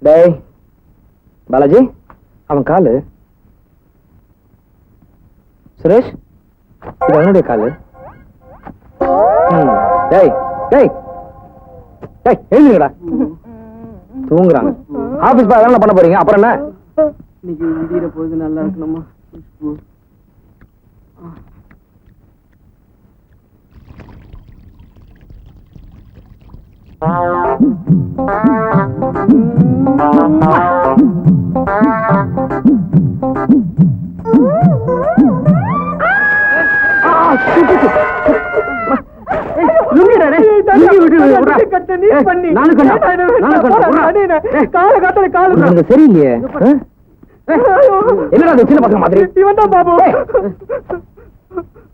டேய் பாலாஜி, அவன் காலு. சுரேஷ், இது அவனுடைய காலு. டேய் டேய் டேய், எழுந்துங்கடா. தூங்குறாங்க. ஆபீஸ் போய் அதெல்லாம் பண்ண போறீங்க, அப்புறம் என்ன? இன்னைக்கு விடிகிற பொழுது நல்லா இருக்கணுமா? சரியில்லையே, என்னடா சின்ன பசங்க மாதிரி? இவன் தான் பாபு.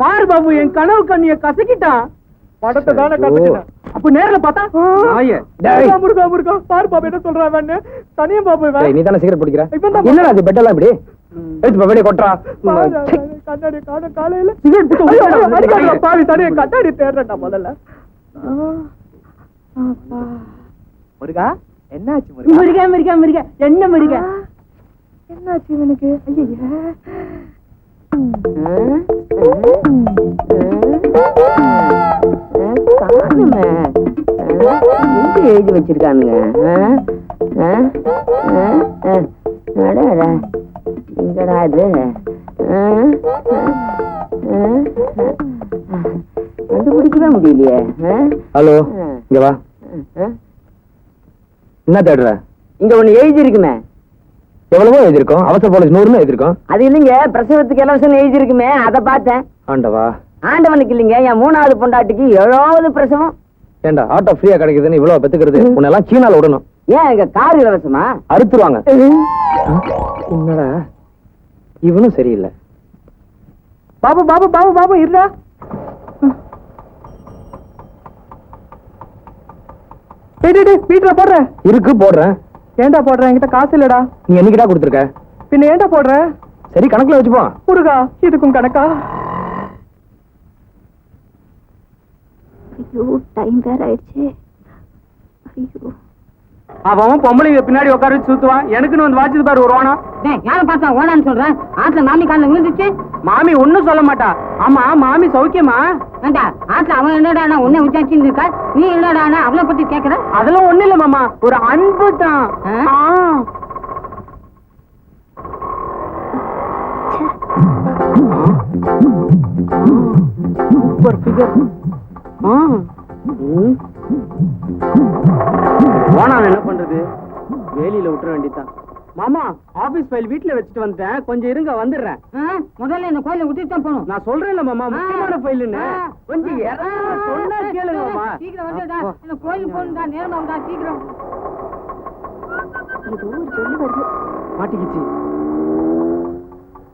பாரு பாபு, என் கனவு கண்ணிய கசக்கிட்டான். படத்தை தானே கசக்கிட்டான். அப்ப நேர்ல பார்த்தா முருகா முருகா. பாரு பாபு என்ன சொல்றான். தனியா பாபு, நீ தானே சிகரெட் பிடிக்கிற? என்னடா அது பெட்டெல்லாம் இப்படி வெளியே கொட்டுறா? கண்ணாடி காண காலையில பாவி தனியா கண்ணாடி தேடுறா முதல்ல. முருகா என்னாச்சு? முருகா முருகா முருகா, என்ன முருகா என்னாச்சு இவனுக்கு? எழுதி வச்சிருக்கானுங்க. எங்கடா இது? கண்டுபிடிக்கவே முடியலையே. ஹலோ, இங்க வா. என்ன தேடுற? இங்க ஒண்ணு எழுதி இருக்குமே. எவ்வளவோ எழுதிருக்கோம். அவசர போலீஸ் 100 எழுதிருக்கோம். அது இல்லைங்க, பிரசவத்துக்கு இலவசம் எழுதி இருக்குமே, அதை பார்த்தேன். ஆண்டவா. ஆண்டவனுக்கு இல்லைங்க, என் 3வது பொண்டாட்டிக்கு 7வது பிரசவம். ஏண்டா ஆட்டோ ஃப்ரீயா கிடைக்குதுன்னு இவ்வளவு பெத்துக்கிறது? உன்னெல்லாம் சீனால விடணும். ஏன் எங்க கார் இலவசமா? அறுத்துருவாங்க. என்னடா இவனும் சரியில்லை. பாபு பாபு பாபு பாபு இருடா. வீட்டுல போடுற இருக்கு, போடுறேன். ஏண்டா போடுற? என்கிட்ட காசு இல்லடா. நீ என்னைக்கிட்டா கொடுத்துருக்க? பின்ன ஏண்டா போடுற? சரி, கணக்குல வச்சுப்போம். முருகா, இதுக்கும் கணக்கா? ஐயோ, டைம் வேற ஆயிடுச்சு. ஐயோ, அவன் பொம்பளைங்க பின்னாடி உட்கார வச்சு சுத்துவான். எனக்குன்னு வந்து வாட்சது பாரு ஒரு ஓனா. யாரை பார்த்தா ஓனான்னு சொல்றேன்? ஆத்துல மாமி காலில் விழுந்துச்சு. மாமி ஒன்னும் சொல்ல மாட்டா. ஆமா, மாமி சௌக்கியமா? வேண்டா, ஆத்துல அவன் என்னடானா உன்னை விசாரிச்சுன்னு இருக்கா, நீ என்னடானா அவளை பத்தி கேக்குற? அதெல்லாம் ஒண்ணு இல்ல மாமா, ஒரு அன்பு தான். Super figure. ஓனா என்ன பண்றது? வேலியில விட்டுற வேண்டியதான். மாமா, ஆபீஸ் ஃபைல் வீட்டுல வச்சுட்டு வந்தேன், கொஞ்சம் இருங்க, வந்துடுறேன். முதல்ல இந்த கோயில விட்டுட்டு தான் போகணும். நான் சொல்றேன்ல மாமா, முக்கியமான ஃபைல்னு. கொஞ்சம் சொன்னா கேளுங்க மாமா. சீக்கிரம் வந்துடா, இந்த கோயிலுக்கு போகணும்டா, நேரமா வந்தா சீக்கிரம். ஏதோ ஒரு சொல்லி வருது. மாட்டிக்கிச்சு.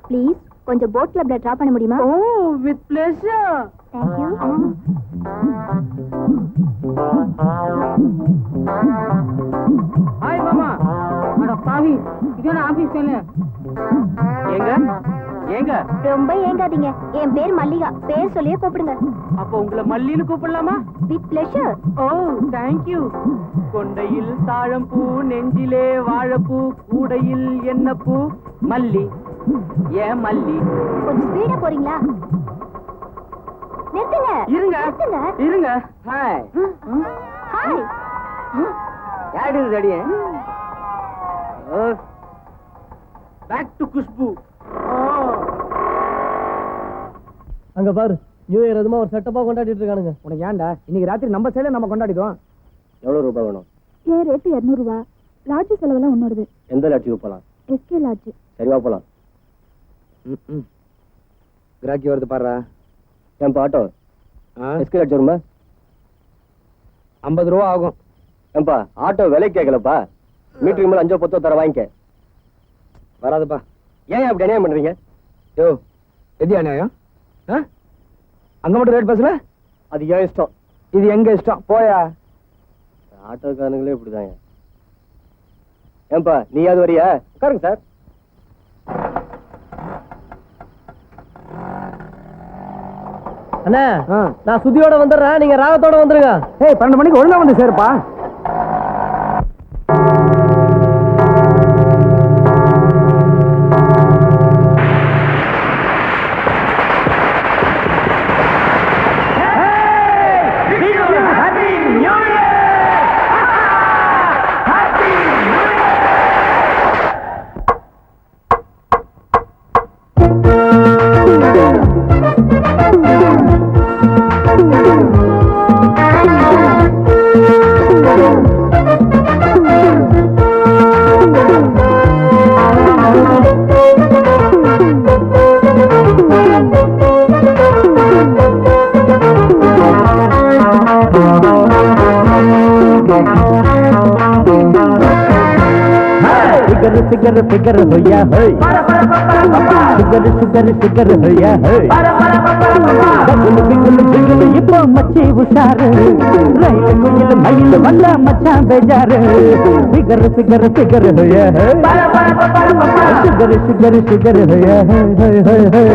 ப்ளீஸ் கொஞ்சம் போட் கிளப்ல டிராப் பண்ண முடியுமா? Oh with pleasure. Thank you. Hi மாமா. அட பாவி, இதோட ஆபீஸ் வேலை. ஏங்க ஏங்க ரொம்ப ஏங்காதீங்க. என் பேர் மல்லிகா. பேர் சொல்லியே கூப்பிடுங்க. அப்ப உங்களை மல்லின்னு கூப்பிடலாமா? With pleasure. Oh thank you. கொண்டையில் தாழம்பூ, நெஞ்சிலே வாழைப்பூ, கூடையில் என்ன பூ? மல்லி. ஏன் மல்லி? கொஞ்சம் ஸ்பீடா போறீங்களா? நிறுத்துங்க. இருங்க நிறுத்துங்க. இருங்க. ஹாய். ஹாய். யாரு இது அடியே? Back to Khushbu. அங்க பாரு, நியூ இயர் அதுமா ஒரு செட்டப்பா கொண்டாடிட்டு இருக்கானுங்க. உனக்கு ஏன்டா இன்னைக்கு ராத்திரி நம்ம சைடுல நம்ம கொண்டாடிடுவோம். எவ்வளவு ரூபாய் வேணும்? ஏன் ரேட்டு 200 ரூபா. லாட்ஜ் செலவெல்லாம் உன்னோடது. எந்த லாட்ஜுக்கு போலாம்? SK lodge. சரிவா போலாம். கிராக்கி வருது பாரு. ஏன்பா ஆட்டோ எஸ்கே லாட்ஜ் வருமா? 50 ரூபா ஆகும். ஏன்பா ஆட்டோ விலை கேட்கலப்பா. மீட்டருக்கு மேல 5 10 தர வாங்கிக்க. வராதுப்பா. ஏன் அப்படி அநியாயம் பண்றீங்க? யோ எது அநியாயம்? அங்க மட்டும் ரேட் பேசல? அது ஏன் இஷ்டம். இது எங்க இஷ்டம். போயா. ஆட்டோக்காரங்களே இப்படிதாங்க. ஏன்பா நீயாவது வரியா? உட்காருங்க சார். அண்ணா நான் சுதியோட வந்துடுறேன், நீங்க ராகத்தோட வந்துருங்க. ஏய் 12 மணிக்கு ஒழுங்கா வந்து சேருப்பா. Sugar, sugar, hoya, hey. Sugar, sugar, sugar, hoya, hey. Bigulu, bigulu, bigulu, ipo machi usharu. Rail, kuyil, mail, valla macha bejaru. Sugar, sugar, sugar, hoya, hey. Sugar, sugar, sugar, hoya, hey, hey, hey.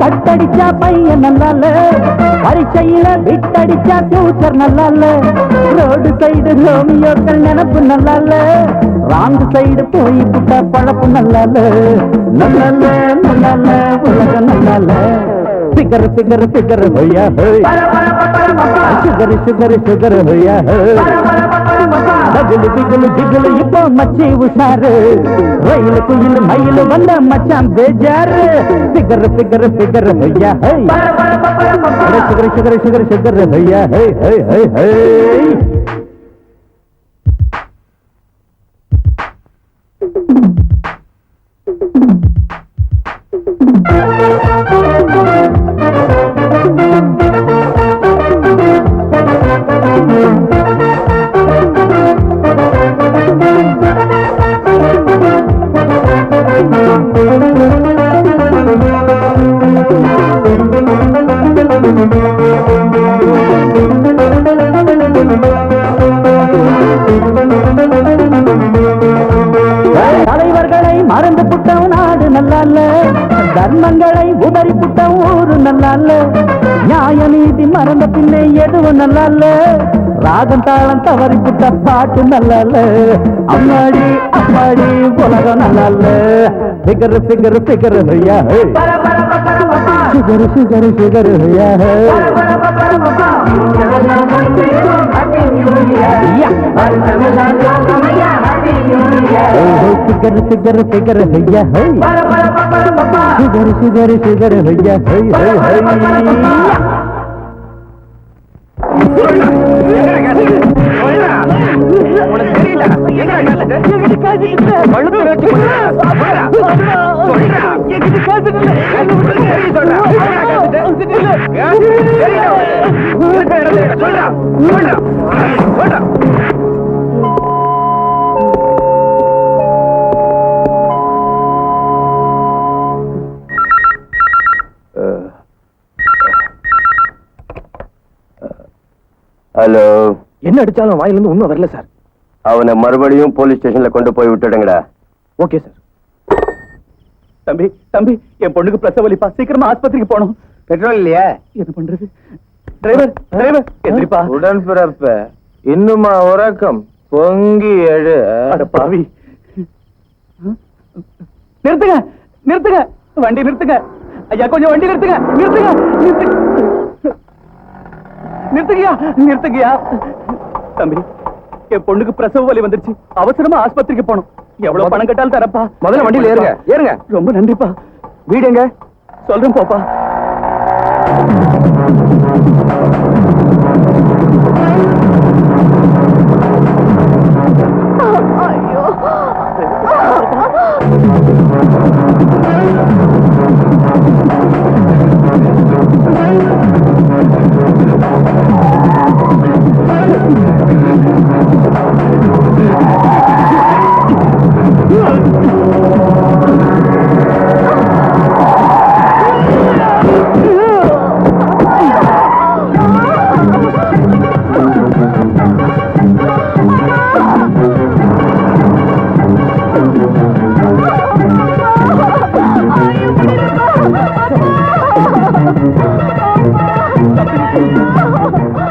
கட்டடிச்சா பையன் நல்லால, பரீட்சையில விட்டடிச்சா future நல்லால, road side ரோமியோக்கள் நினப்பு நல்லால, wrong side போய் புட்ட பழப்பு நல்லால, நல்லால நல்லால உலகம் நல்லால. Shikhar Shikhar Shikhar hoya ஹோய், sugar sugar sugar hoya ஹோய். பகுலு பிகுலு ஜிகுலு இப்போ மச்சி உஷாரு, ரயில் குயில் மயில் வந்த மச்சான் பேஜாரு. சிகர் சிகர் சிகர் ஹோயா ஹோய், sugar sugar sugar sugar hoya ஹோய் ஹோய் ஹோய் ஹோய். தலைவர்களை மறந்து புட்டம் நாடு நல்லால, தர்மங்களை உதறி புட்டம் ஊரு நல்லால, நியாய நீதி மறந்த பின்னே எதுவும் நல்லால, ராகம் தாளம் தவறி புட்ட பாட்டு நல்லால. அம்மாடி அம்மாடி உலகம் நல்லால. சிகர் சிகர் சிகர் ஹையா சுகர் சுகர் சுகர் ஹையா ஃபிகர் ஃபிகர் ஃபிகர் ஹையா ஹை சுகர் சுகர் சுகர் ஹையா ஹை ஹை ஹை ஹலோ, என்ன அடிச்சாலும் வாயிலிருந்து ஒண்ணும் வரல சார். அவனை மறுபடியும் போலீஸ் ஸ்டேஷன்ல கொண்டு போய் விட்டுடுங்கடா. Okay sir. தம்பி தம்பி, என் பொண்ணுக்கு பிரசவ வலிப்பா, சீக்கிரமா ஆஸ்பத்திரிக்கு போகணும். பெட்ரோல் இல்லையா? என்ன பண்றது? டிரைவர் டிரைவர் எந்திரிப்பா. உடன்பிறப்ப இன்னுமா உறக்கம்? பொங்கி எழு. அட பாவி, நிறுத்துங்க நிறுத்துங்க, வண்டி நிறுத்துங்க ஐயா, கொஞ்சம் வண்டி நிறுத்துங்க நிறுத்துங்க நிறுத்துங்கயா நிறுத்துங்கயா. தம்பி, என் பொண்ணுக்கு பிரசவ வலி வந்துருச்சு, அவசரமா ஆஸ்பத்திரிக்கு போகணும். எவ்வளவு பணம் கட்டாலும் தரப்பா. முதல்ல வண்டியில ஏறுங்க ஏறுங்க. ரொம்ப நன்றிப்பா. வீடு எங்க? சொல்றேன் போப்பா.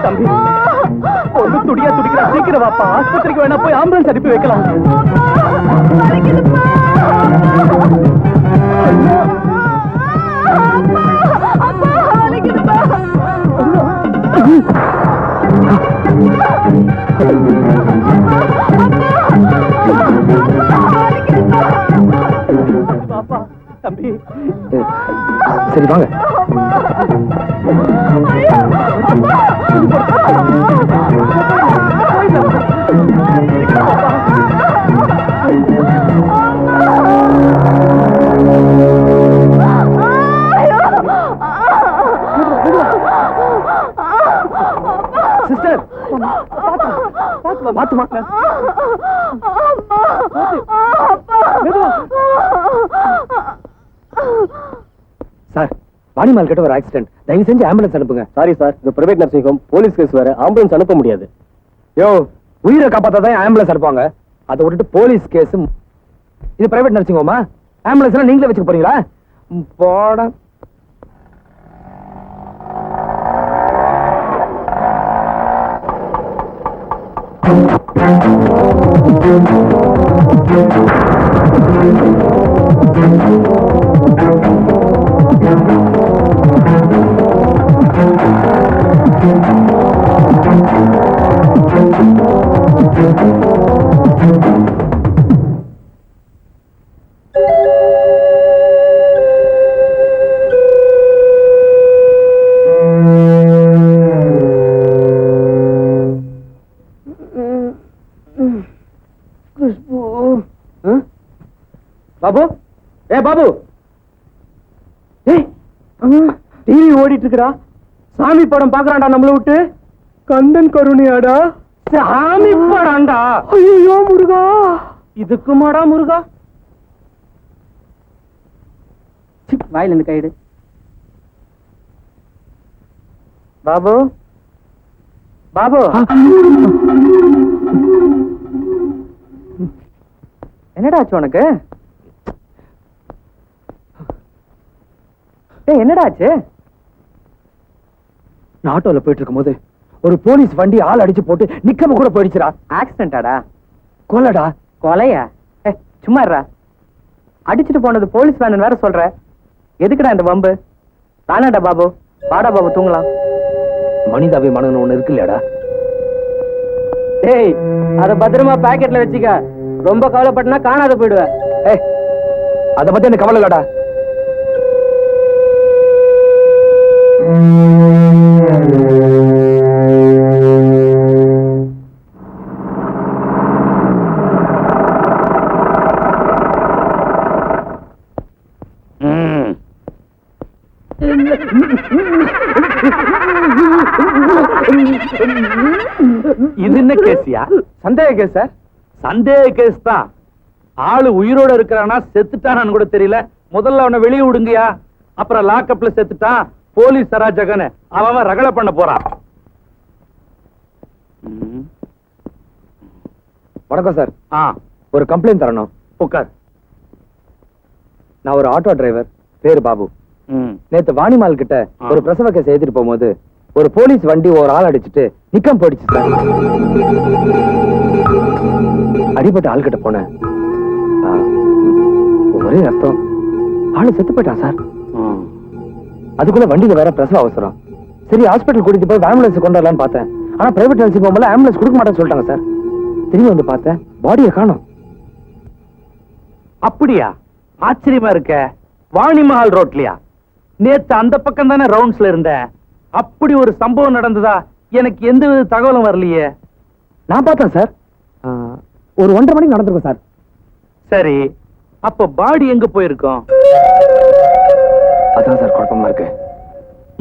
தம்பி, பொண்ணு துடியா துடிக்கிறா, சீக்கிரம் வாப்பா. ஆஸ்பத்திரிக்கு வேணா போய் ஆம்புலன்ஸ் அனுப்பி வைக்கலாம். வாப்பா தம்பி. சரி வாங்க. சிஸ்டர், பாத்துமா. சார், வாணிமால் கிட்ட ஒரு ஆக்சிடென்ட், தயவு செஞ்சு ஆம்புலன்ஸ் அனுப்புங்க. சாரி சார், இது private nursing home, police case வேற, ஆம்புலன்ஸ் அனுப்ப முடியாது. யோ, உயிரை காப்பாத்தான் ஆம்புலன்ஸ் அனுப்புவாங்க, அதை விட்டுட்டு போலீஸ் கேஸ். இது பிரைவேட் நர்சிங் ஹோமா? ஆம்புலன்ஸ் நீங்களே வச்சுக்க போறீங்களா? போட. பாபு, ஏ பாபு, டிவி ஓடிட்டு இருக்குடா. சாமி படம் பாக்குறான்டா நம்மள விட்டு. கந்தன் கருணையாடா. சாமி படம்டா. ஐயோ முருகா, இதுக்குமாடா முருகா. வாயில இருந்து கைடு. பாபு பாபு, என்னடா ஆச்சு உனக்கு? என்னடா ஆச்சு? நான் ஆட்டோல போயிட்டு இருக்கும் போது ஒரு போலீஸ் வண்டி ஆள் அடிச்சு போட்டு நிக்காம கூட போயிடுச்சுடா. ஆக்சிடென்டாடா? கொலைடா. கொலையா? சும்மா இருடா. அடிச்சுட்டு போனது போலீஸ் வேன் வேற சொல்ற. எதுக்குடா இந்த வம்பு? தானாடா பாபு, வாடா பாபு தூங்கலாம். மனிதாபிமானம் ஒண்ணு இருக்கு இல்லையாடா? டேய், அத பத்திரமா பாக்கெட்ல வச்சுக்க. ரொம்ப கவலைப்பட்டனா காணாத போயிடுவேன். ஏய், அத பத்தி எனக்கு கவலை இல்லடா. இது என்ன கேசியா? சந்தேக கேஸ் சார். சந்தேக கேஸ் தான். ஆளு உயிரோட இருக்கிறானா செத்துட்டானான்னு கூட தெரியல. முதல்ல அவனை வெளியே விடுங்கயா. அப்புறம் லாக்அப்ல செத்துட்டான், போலீஸ் அராஜகன்னு அவன் ரகலை பண்ண போறான். வணக்கம் சார். ஒரு கம்ப்ளைண்ட் தரணும். உட்கார். நான் ஒரு ஆட்டோ டிரைவர், பேரு பாபு. நேத்து வாணிமால் கிட்ட ஒரு பிரசவ கேஸ் ஏத்திட்டு போகும்போது ஒரு போலீஸ் வண்டி ஒரு ஆள் அடிச்சுட்டு நிக்கம் போயிடுச்சு சார். அடிபட்ட ஆள் கிட்ட போனேன். ஒரே ரத்தம். ஆளு செத்து போயிட்டான் சார். அதுக்குள்ள வண்டியில வேற பிரசவ அவசரம். சரி ஹாஸ்பிட்டல் கூட்டிட்டு போய் ஆம்புலன்ஸ் கொண்டு வரலான்னு பார்த்தேன். ஆனா பிரைவேட் நர்சிங் போகும்போது ஆம்புலன்ஸ் கொடுக்க மாட்டேன்னு சொல்லிட்டாங்க சார். திரும்பி வந்து பார்த்தேன், பாடியை காணோம். அப்படியா? ஆச்சரியமா இருக்க. வாணிமஹால் ரோட்லயா? நேத்து அந்த பக்கம் தானே ரவுண்ட்ஸ்ல இருந்தேன். அப்படி ஒரு சம்பவம் நடந்ததா? எனக்கு எந்த வித தகவலும் வரலையே. நான் பார்த்தேன் சார். ஒரு 1:30 மணிக்கு நடந்திருக்கும் சார். சரி, அப்ப பாடி எங்க போயிருக்கோம்? அதான் சார் குழப்பமா இருக்கு.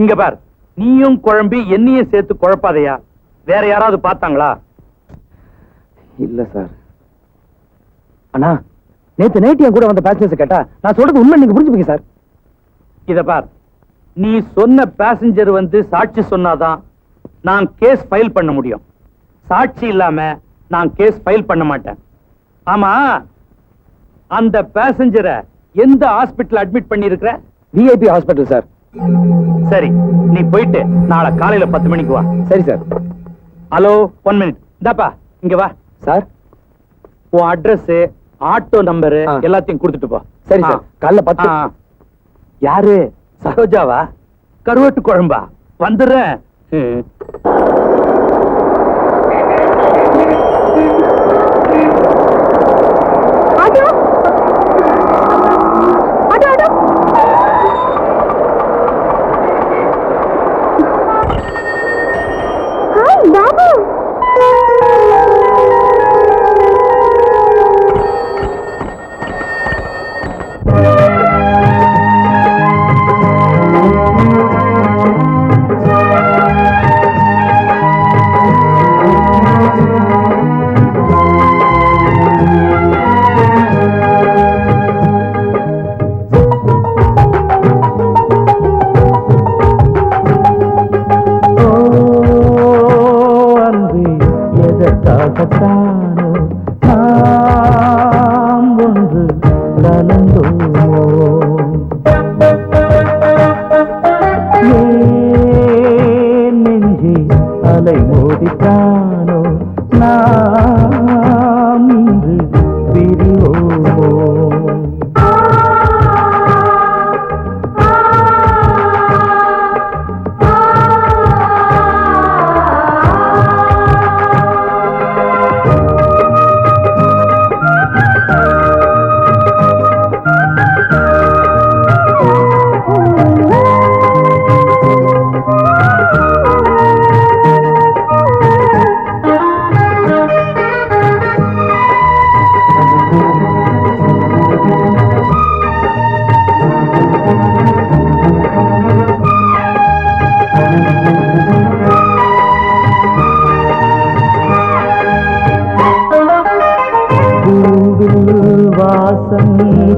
இங்க பார், நீயும் குழம்பி என்னையும் சேர்த்து குழப்பாதையா. வேற யாராவது பார்த்தாங்களா? இல்ல சார். அண்ணா, நேத்து நைட் என் கூட வந்த பேசஞ்சர்ஸ் கேட்டா நான் சொல்றது உண்மை நீங்க புரிஞ்சுப்பீங்க சார். இத பார், நீ சொன்ன பேசஞ்சர் வந்து சாட்சி சொன்னாதான் நான் கேஸ் ஃபைல் பண்ண முடியும். சாட்சி இல்லாம நான் கேஸ் ஃபைல் பண்ண மாட்டேன். ஆமா, அந்த பேசஞ்சரை எந்த ஹாஸ்பிடல் அட்மிட் பண்ணி இருக்கிற? VIP hospital sir. சரி, நீ போயிட்டு நாளை காலையில 10 மணிக்கு வா. சரி சார். Hello, 1 minute. இந்தாப்பா இங்க வா சார். உன் அட்ரஸ், ஆட்டோ நம்பர் எல்லாத்தையும் கொடுத்துட்டு போ. சரி சார். காலைல 10. யாரு? சரோஜாவா? கருவாட்டு குழம்பா? வந்துடுறேன்.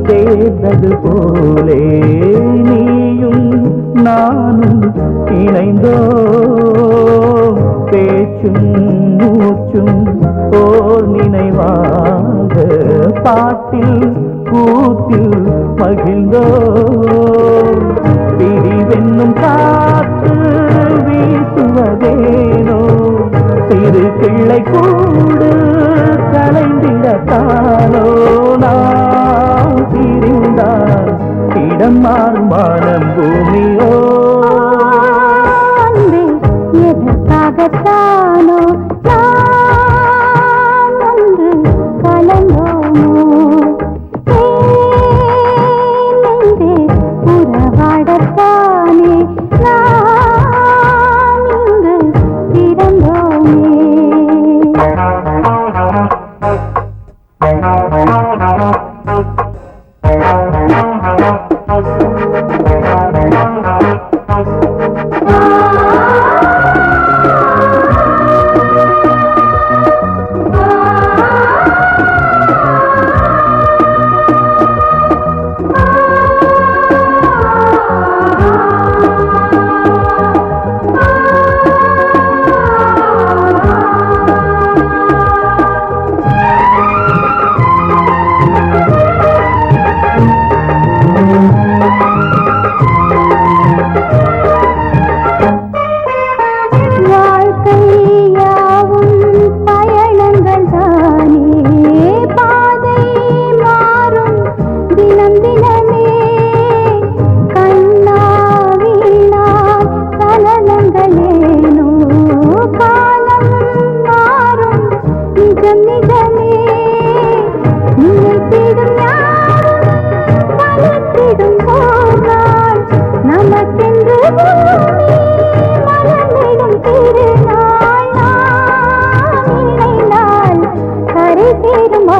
சேர்ந்தது போலே நீயும் நானும் இணைந்தோ பேச்சும் மூச்சும் ஓர் நினைவாக பாட்டில் கூத்தில் மகிழ்ந்தோ பிரிவென்னும் காற்று வீசுவதேனோ சிறு கிள்ளை கூடு கலைந்திடத்தானோ நாம் பிரிந்தால் இடம் மாறும் வானம் பூமியோ எதற்காகத்தானோ நாம் ஒன்று கலந்தோ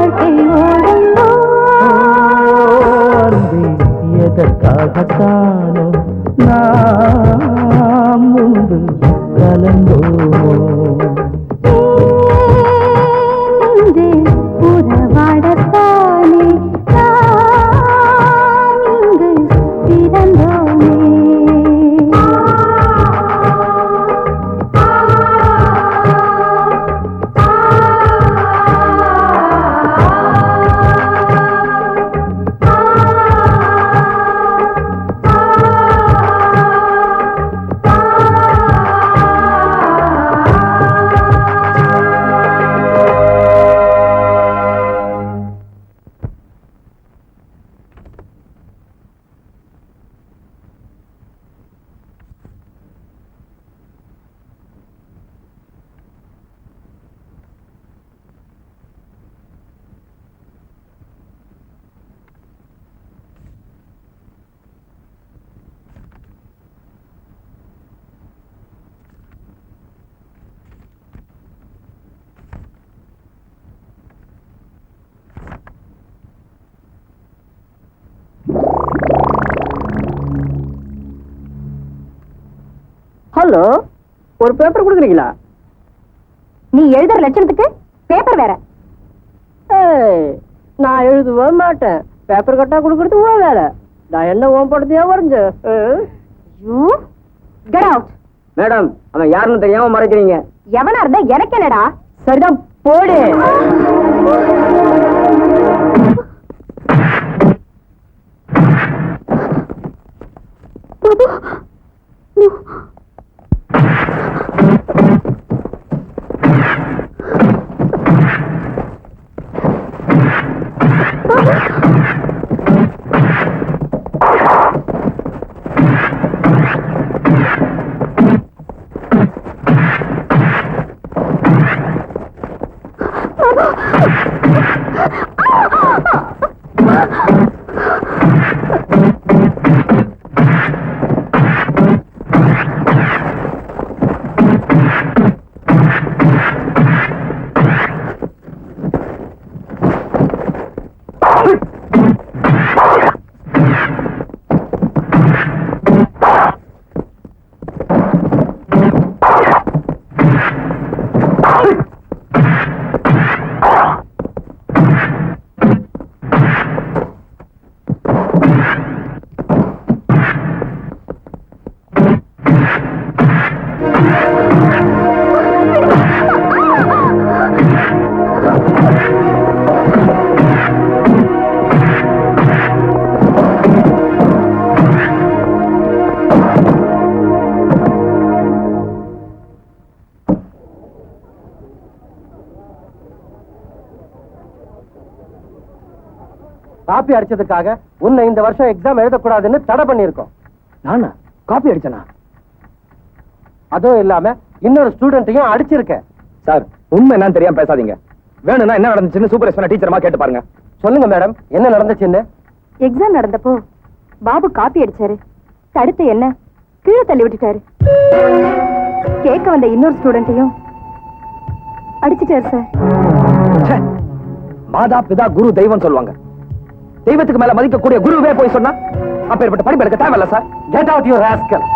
வாழ்க்கை ஓடும்போ அன்பே, எதற்காகத்தானோ நாம் முன்பு கலந்தோமோ நெஞ்சே உறவாடத்தானே நாம் இங்கு பிறந்தோமே ஹலோ, ஒரு பேப்பர் கொடுக்குறீங்களா? நீ எழுதுற லட்சணத்துக்கு பேப்பர் வேற. நான் எழுதுவே மாட்டேன். பேப்பர் கட்டா கொடுக்கறது உன் வேலை. நான் என்ன ஓம் படத்தையா வரைஞ்சேன்? You get out. மேடம், அவன் யாருன்னு தெரியாம மறைக்கிறீங்க. எவனா இருந்தா எனக்கு என்னடா? சரிதான், போடு. காப்பி அடிச்சதுக்காக உன்னை இந்த வருஷம் எக்ஸாம் எழுதக்கூடாதுன்னு தடை பண்ணிருக்கோம். நானா காப்பி அடிச்சனா? அதுவும் இல்லாம இன்னொரு ஸ்டூடெண்ட்டையும் அடிச்சிருக்க. சார், உண்மை என்னன்னு தெரியாம பேசாதீங்க. வேணும்னா என்ன நடந்துச்சுன்னு சூப்பர்வைசர் டீச்சர்மா கேட்டு பாருங்க. சொல்லுங்க மேடம், என்ன நடந்துச்சுன்னு? எக்ஸாம் நடந்தப்போ பாபு காப்பி அடிச்சாரு. தடுத்து என்ன கீழே தள்ளி விட்டுட்டாரு. கேட்க வந்த இன்னொரு ஸ்டூடெண்ட்டையும் அடிச்சிட்டாரு சார். ச்சே, மாதா பிதா குரு தெய்வம் சொல்லுவாங்க. தெய்வத்துக்கு மேல மதிக்கக்கூடிய குருவே போய் சொன்னா அப்பேற்பட்ட படிப்பு எடுக்க தேவையில்ல sir. Get out your rascal.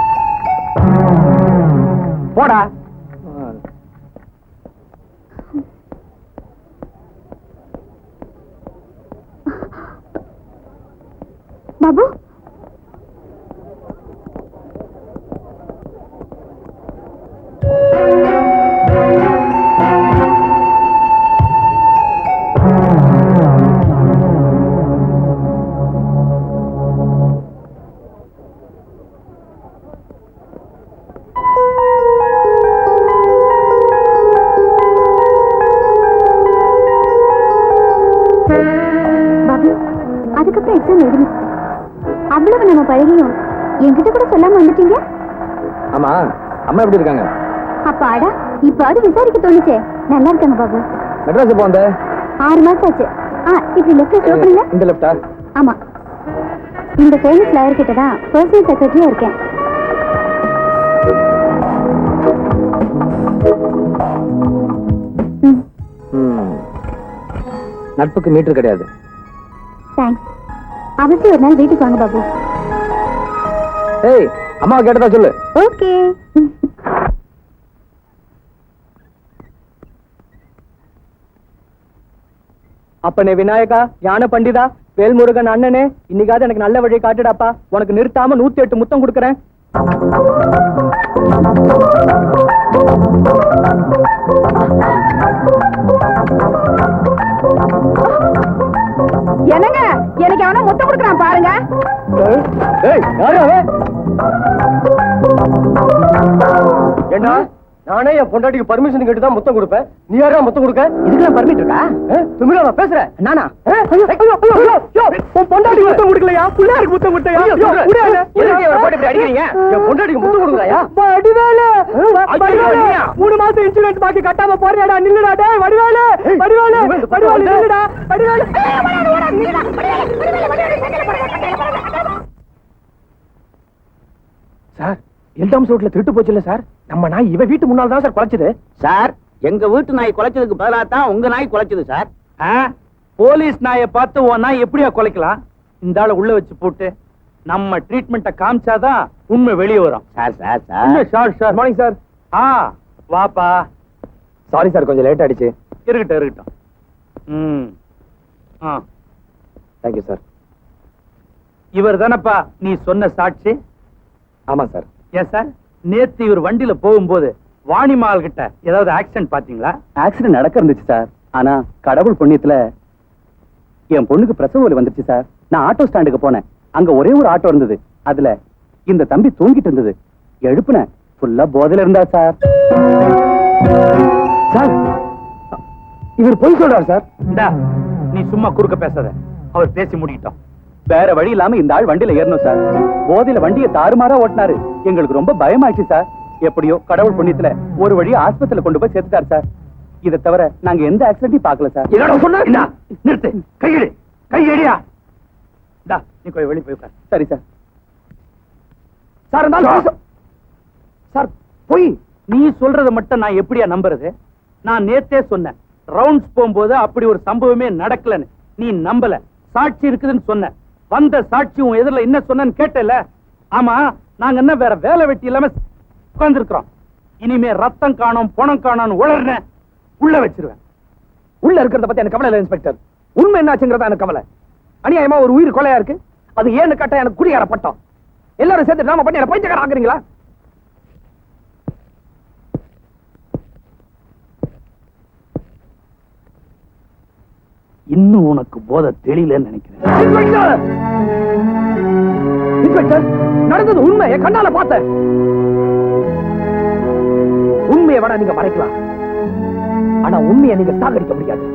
போடா. பாபு, அதுக்கப்புறம் எக்ஸாம் எழுதணும். அவ்வளவு நம்ம பழகியும் என்கிட்ட கூட சொல்லாம வந்துட்டீங்க. ஆமா, அம்மா எப்படி இருக்காங்க? அப்பாடா, இப்பாவது விசாரிக்க தோணுச்சே. நல்லா இருக்காங்க பாபு. மெட்ராஸ் எப்போ வந்த? 6 மாசம் ஆச்சு. இப்படி லெஃப்ட் ஸ்லோ பண்ணுங்க. இந்த லெஃப்டா? ஆமா, இந்த ஃபேமஸ் லாயர் கிட்ட தான் பர்சனல் செக்ரட்டரியா இருக்கேன். நட்புக்கு மீட்டர் கிடையாது. தேங்க்ஸ். அவசியம் ஒரு நாள் வீட்டுக்கு வாங்க பாபு. ஏய், அம்மாவை கேட்டதா சொல்லு. ஓகே. அப்பனே விநாயகா, ஞான பண்டிதா, வேல்முருகன் அண்ணனே, இன்னைக்காவது எனக்கு நல்ல வழி காட்டுடாப்பா. உனக்கு நிறுத்தாம 108 முத்தம் கொடுக்கறேன். என்னங்க, எனக்கு அவன முத்தம் கொடுக்கறான் பாருங்க. ஏய், யாரு அவன்? ஏண்டா, நானே என் பொண்டாட்டிக்கு பர்மிஷன் கேட்டு தான் முத்தம் கொடுப்பேன். நீ யாரா முத்தம் கொடுக்க? இதுக்கு பர்மிட் இருக்கா? திமிரா நான் பேசுறேன். நானா? உன் பொண்டாட்டிக்கு முத்தம் கொடுக்கலையா? புள்ளையாருக்கு முத்தம் கொடுத்தையா? முடியாது. எதுக்கு இவரை போட்டு இப்படி அடிக்கிறீங்க? என் பொண்டாட்டிக்கு முத்தம் கொடுக்கலையா? வடிவேலு, வடிவேலு, 3 மாசம் இன்சூரன்ஸ் பாக்கி கட்டாம போறியாடா? நில்லுடா டேய். வடிவேலு, வடிவேலு, வடிவேலு, நில்லுடா. வடிவேலு. சார், எல்டாம்ஸ் ரோட்ல திருட்டு போச்சு இல்ல சார்? நம்ம நாய் இவ வீட்டு முன்னால தான் சார் குலைச்சது. சார், எங்க வீட்டு நாய் குலைச்சதுக்கு பதிலா தான் உங்க நாய் குலைச்சது சார். போலீஸ் நாயை பார்த்து உன் நாய் எப்படியா குலைக்கலாம்? இந்த ஆளை உள்ள வச்சு போட்டு நம்ம ட்ரீட்மெண்ட்டை காமிச்சாதான் உண்மை வெளியே வரும். Sir sir sir sir morning sir. வாப்பா. சாரி சார், கொஞ்சம் லேட் ஆயிடுச்சு. இருக்கட்டும் இருக்கட்டும். Thank you sir. இவர் தானப்பா நீ சொன்ன சாட்சி? ஆமா சார். ஏன் சார், நேத்து இவர் வண்டியில போகும்போது வாணிமால் கிட்ட ஏதாவது ஆக்சிடென்ட் பாத்தீங்களா? ஆக்சிடென்ட் நடக்க இருந்துச்சு சார். ஆனா கடவுள் புண்ணியத்துல என் பொண்ணுக்கு பிரசவ வலி வந்துருச்சு சார். நான் ஆட்டோ ஸ்டாண்டுக்கு போனேன். அங்க ஒரே ஒரு ஆட்டோ இருந்தது. அதுல இந்த தம்பி தூங்கிட்டு இருந்தது. எழுப்புனேன். ஃபுல்லா போதையில இருந்தா சார். சார், இவர் பொய் சொல்றாரு சார். இந்தா, நீ சும்மா குறுக்க பேசாத. அவர் பேசி முடிக்கிட்டோம். வேற வழி இல்லாம இந்த ஆள் வண்டியில ஏறணும் சார். போதையில வண்டியை தாறுமாறா ஓட்டினாரு. எங்களுக்கு ரொம்ப பயமாயிடுச்சு சார். எப்படியோ கடவுள் புண்ணியத்துல ஒரு வழி ஆஸ்பத்திரியில கொண்டு போய் சேர்த்துட்டாரு சார். இதை தவிர நாங்க எந்த ஆக்சிடென்ட்டையும் பார்க்கல சார். என்னடா சொன்ன? இந்தா, நிறுத்து. கையெடு, கையெடியா. இந்தா, நீ போய் வெளிய போய் உட்கார். சரி சார். சார், இருந்தாலும் சார் போய் நீ சொல்றத மட்டும் நான் எப்படியா நம்புறது? நான் நேத்தே சொன்னேன், ரவுண்ட்ஸ் போகும்போது அப்படி ஒரு சம்பவமே நடக்கலன்னு. நீ நம்பல. சாட்சி இருக்குதுன்னு சொன்ன. வந்த சாட்சி உன் எதிரில என்ன சொன்னேன்னு கேட்டல? ஆமா, நாங்க என்ன வேற வேலை வெட்டி இல்லாம உட்கார்ந்து இருக்கிறோம். இனிமே ரத்தம் காணோம் பணம் காணோம் உளர்ன உள்ள வச்சிருவேன். உள்ள இருக்கிறத பத்தி எனக்கு கவலை இல்ல இன்ஸ்பெக்டர். உண்மை என்னாச்சுங்கிறதா எனக்கு கவலை. அநியாயமா ஒரு உயிர் கொலையா இருக்கு. அது ஏன்னு கேட்டா எனக்கு குடியார பட்டம். எல்லாரும் சேர்த்து நாம பண்ணி என்ன பைத்தியக்கார ஆக்குறீங்களா? இன்னும் உனக்கு போதை தெரியலன்னு நினைக்கிறேன். இன்ஸ்பெக்டர், இன்ஸ்பெக்டர், நடந்தது உண்மை. என் கண்ணால பார்த்தேன். உண்மையை வேணா நீங்க மறைக்கலாம், ஆனா உண்மையை நீங்க சாகடிக்க முடியாது.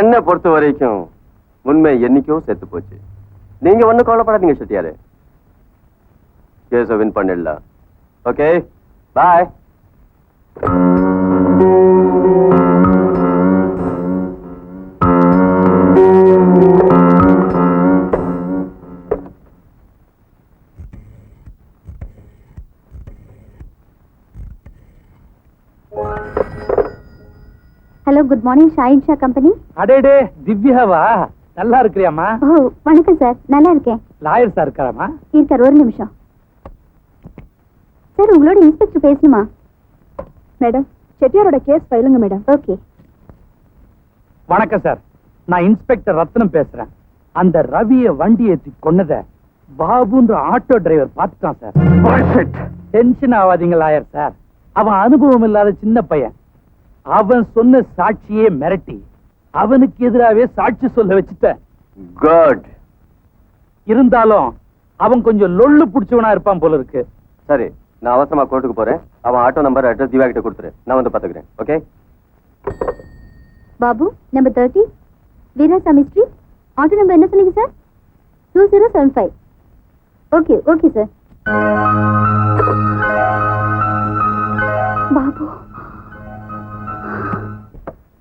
என்ன பொறுத்த வரைக்கும் உண்மை என்னைக்கோ செத்து போச்சு. நீங்க ஒண்ணும் கவலைப்படாதீங்க செட்டியாரு. கேஸ வின் பண்ணிடலாம். Okay, bye. Hello, good morning. Shaheen Shah company. அடேடே, திவ்யாவா? நல்லா இருக்கிறியாமா? ஓ, வணக்கம் சார். நல்லா இருக்கேன். லாயர் சார் இருக்காராமா? இருக்கார். ஒரு நிமிஷம் சார், உங்களோட இன்ஸ்பெக்டர் பேசணுமா? மேடம், செட்டியாரோட கேஸ் ஃபைலுங்க மேடம். ஓகே. வணக்கம் சார், நான் இன்ஸ்பெக்டர் ரத்னம் பேசுறேன். அந்த ரவிய வண்டி ஏத்தி கொன்னத பாபுன்ற ஆட்டோ டிரைவர் பார்த்துட்டான் சார். டென்ஷன் ஆகாதீங்க லாயர் சார். அவன் அனுபவம் இல்லாத சின்ன பையன். அவன் சொன்ன சாட்சியே மிரட்டி அவனுக்கு எதிராகவே சாட்சி சொல்ல வச்சுட்ட. குட். இருந்தாலும் அவன் கொஞ்சம் லொள்ளு புடிச்சவனா இருப்பான் போல இருக்கு. சரி, நான் அவசரமா கோர்ட்டுக்கு போறேன். அவன் ஆட்டோ நம்பர் அட்ரஸ் திவா கிட்ட கொடுத்துரு. நான் வந்து பாத்துக்கிறேன். Okay. Babu, number 30 Veerasamy street. Auto number என்ன சொன்னீங்க sir? 2075. Okay okay sir. Babu,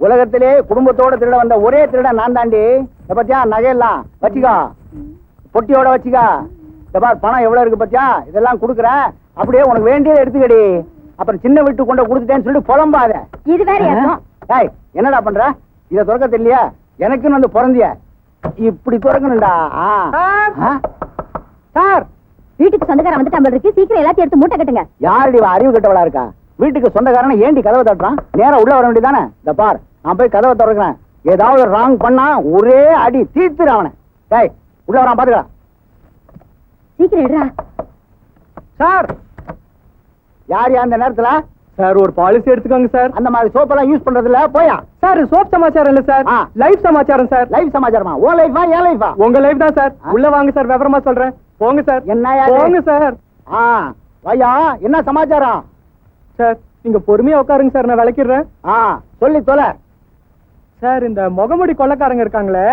உலகத்திலே குடும்பத்தோட திருட வந்த ஒரே திருடன் நான் தாண்டி. பத்தியா நகையெல்லாம் வச்சுக்கா, பொட்டியோட வச்சுக்கா. பணம் எவ்வளவு இருக்கு பத்தியா? இதெல்லாம் கொடுக்குறேன். அப்படியே உனக்கு வேண்டியதை எடுத்துக்கடி. அப்புறம் சின்ன வீட்டுக்கு கொண்டு கொடுத்துட்டேன்னு சொல்லிட்டு புலம்பாத. இது வேற யாரும் டேய் என்னடா பண்ற? இத திறக்க தெரியலையா? எனக்குன்னு வந்து பிறந்திய இப்படி திறக்கணும்டா. சார் வீட்டுக்கு சொந்தக்காரன் வந்துட்டான் போல இருக்கு, சீக்கிரம் எல்லாத்தையும் எடுத்து மூட்டை கட்டுங்க. யாரடி இவன் அறிவு கெட்டவளா இருக்கா? வீட்டுக்கு சொந்தக்காரனை ஏண்டி கதவை தட்டுறான்? நேரா உள்ள வர வேண்டியதானே? இந்த பார், நான் போய் கதவை திறக்கிறேன். ஏதாவது ராங் பண்ணா ஒரே அடி தீர்த்துற அவனை. டேய் உள்ள வரான் பாத்துக்கலாம். சீக்கிரம் எடுறா. சார் யார் அந்த நேரத்துல? சார் ஒரு பாலிசி எடுத்துக்கோங்க சார். அந்த மாதிரி சோப்பெல்லாம் யூஸ் பண்றது இல்ல, போயா. சார் சோப் சமாச்சாரம் இல்ல சார், லைஃப் சமாச்சாரம் சார். லைஃப் சமாச்சாரமா? ஓ லைஃபா ஏன் லைஃபா? உங்க லைஃப் தான் சார். உள்ள வாங்க சார், விவரமா சொல்றேன். போங்க சார். என்ன போங்க சார். வையா, என்ன சமாச்சாரம்? சார் நீங்க பொறுமையா உட்காருங்க சார், நான் விளக்கிடுறேன். சொல்லி தொலை. சார் இந்த முகமுடி கொள்ளக்காரங்க இருக்காங்களே,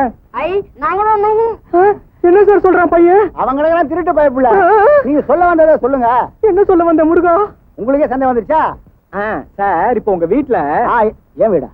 நாங்களும் என்ன சார் சொல்றான் பையன்? அவங்களுக்கு திருட்டு பயப்புல. நீங்க சொல்ல வந்ததை சொல்லுங்க. என்ன சொல்ல வந்த முருகா? உங்களுக்கே சந்தேகம் வந்துருச்சா? சார் இப்போ உங்க வீட்டுல ஏன் வீடா?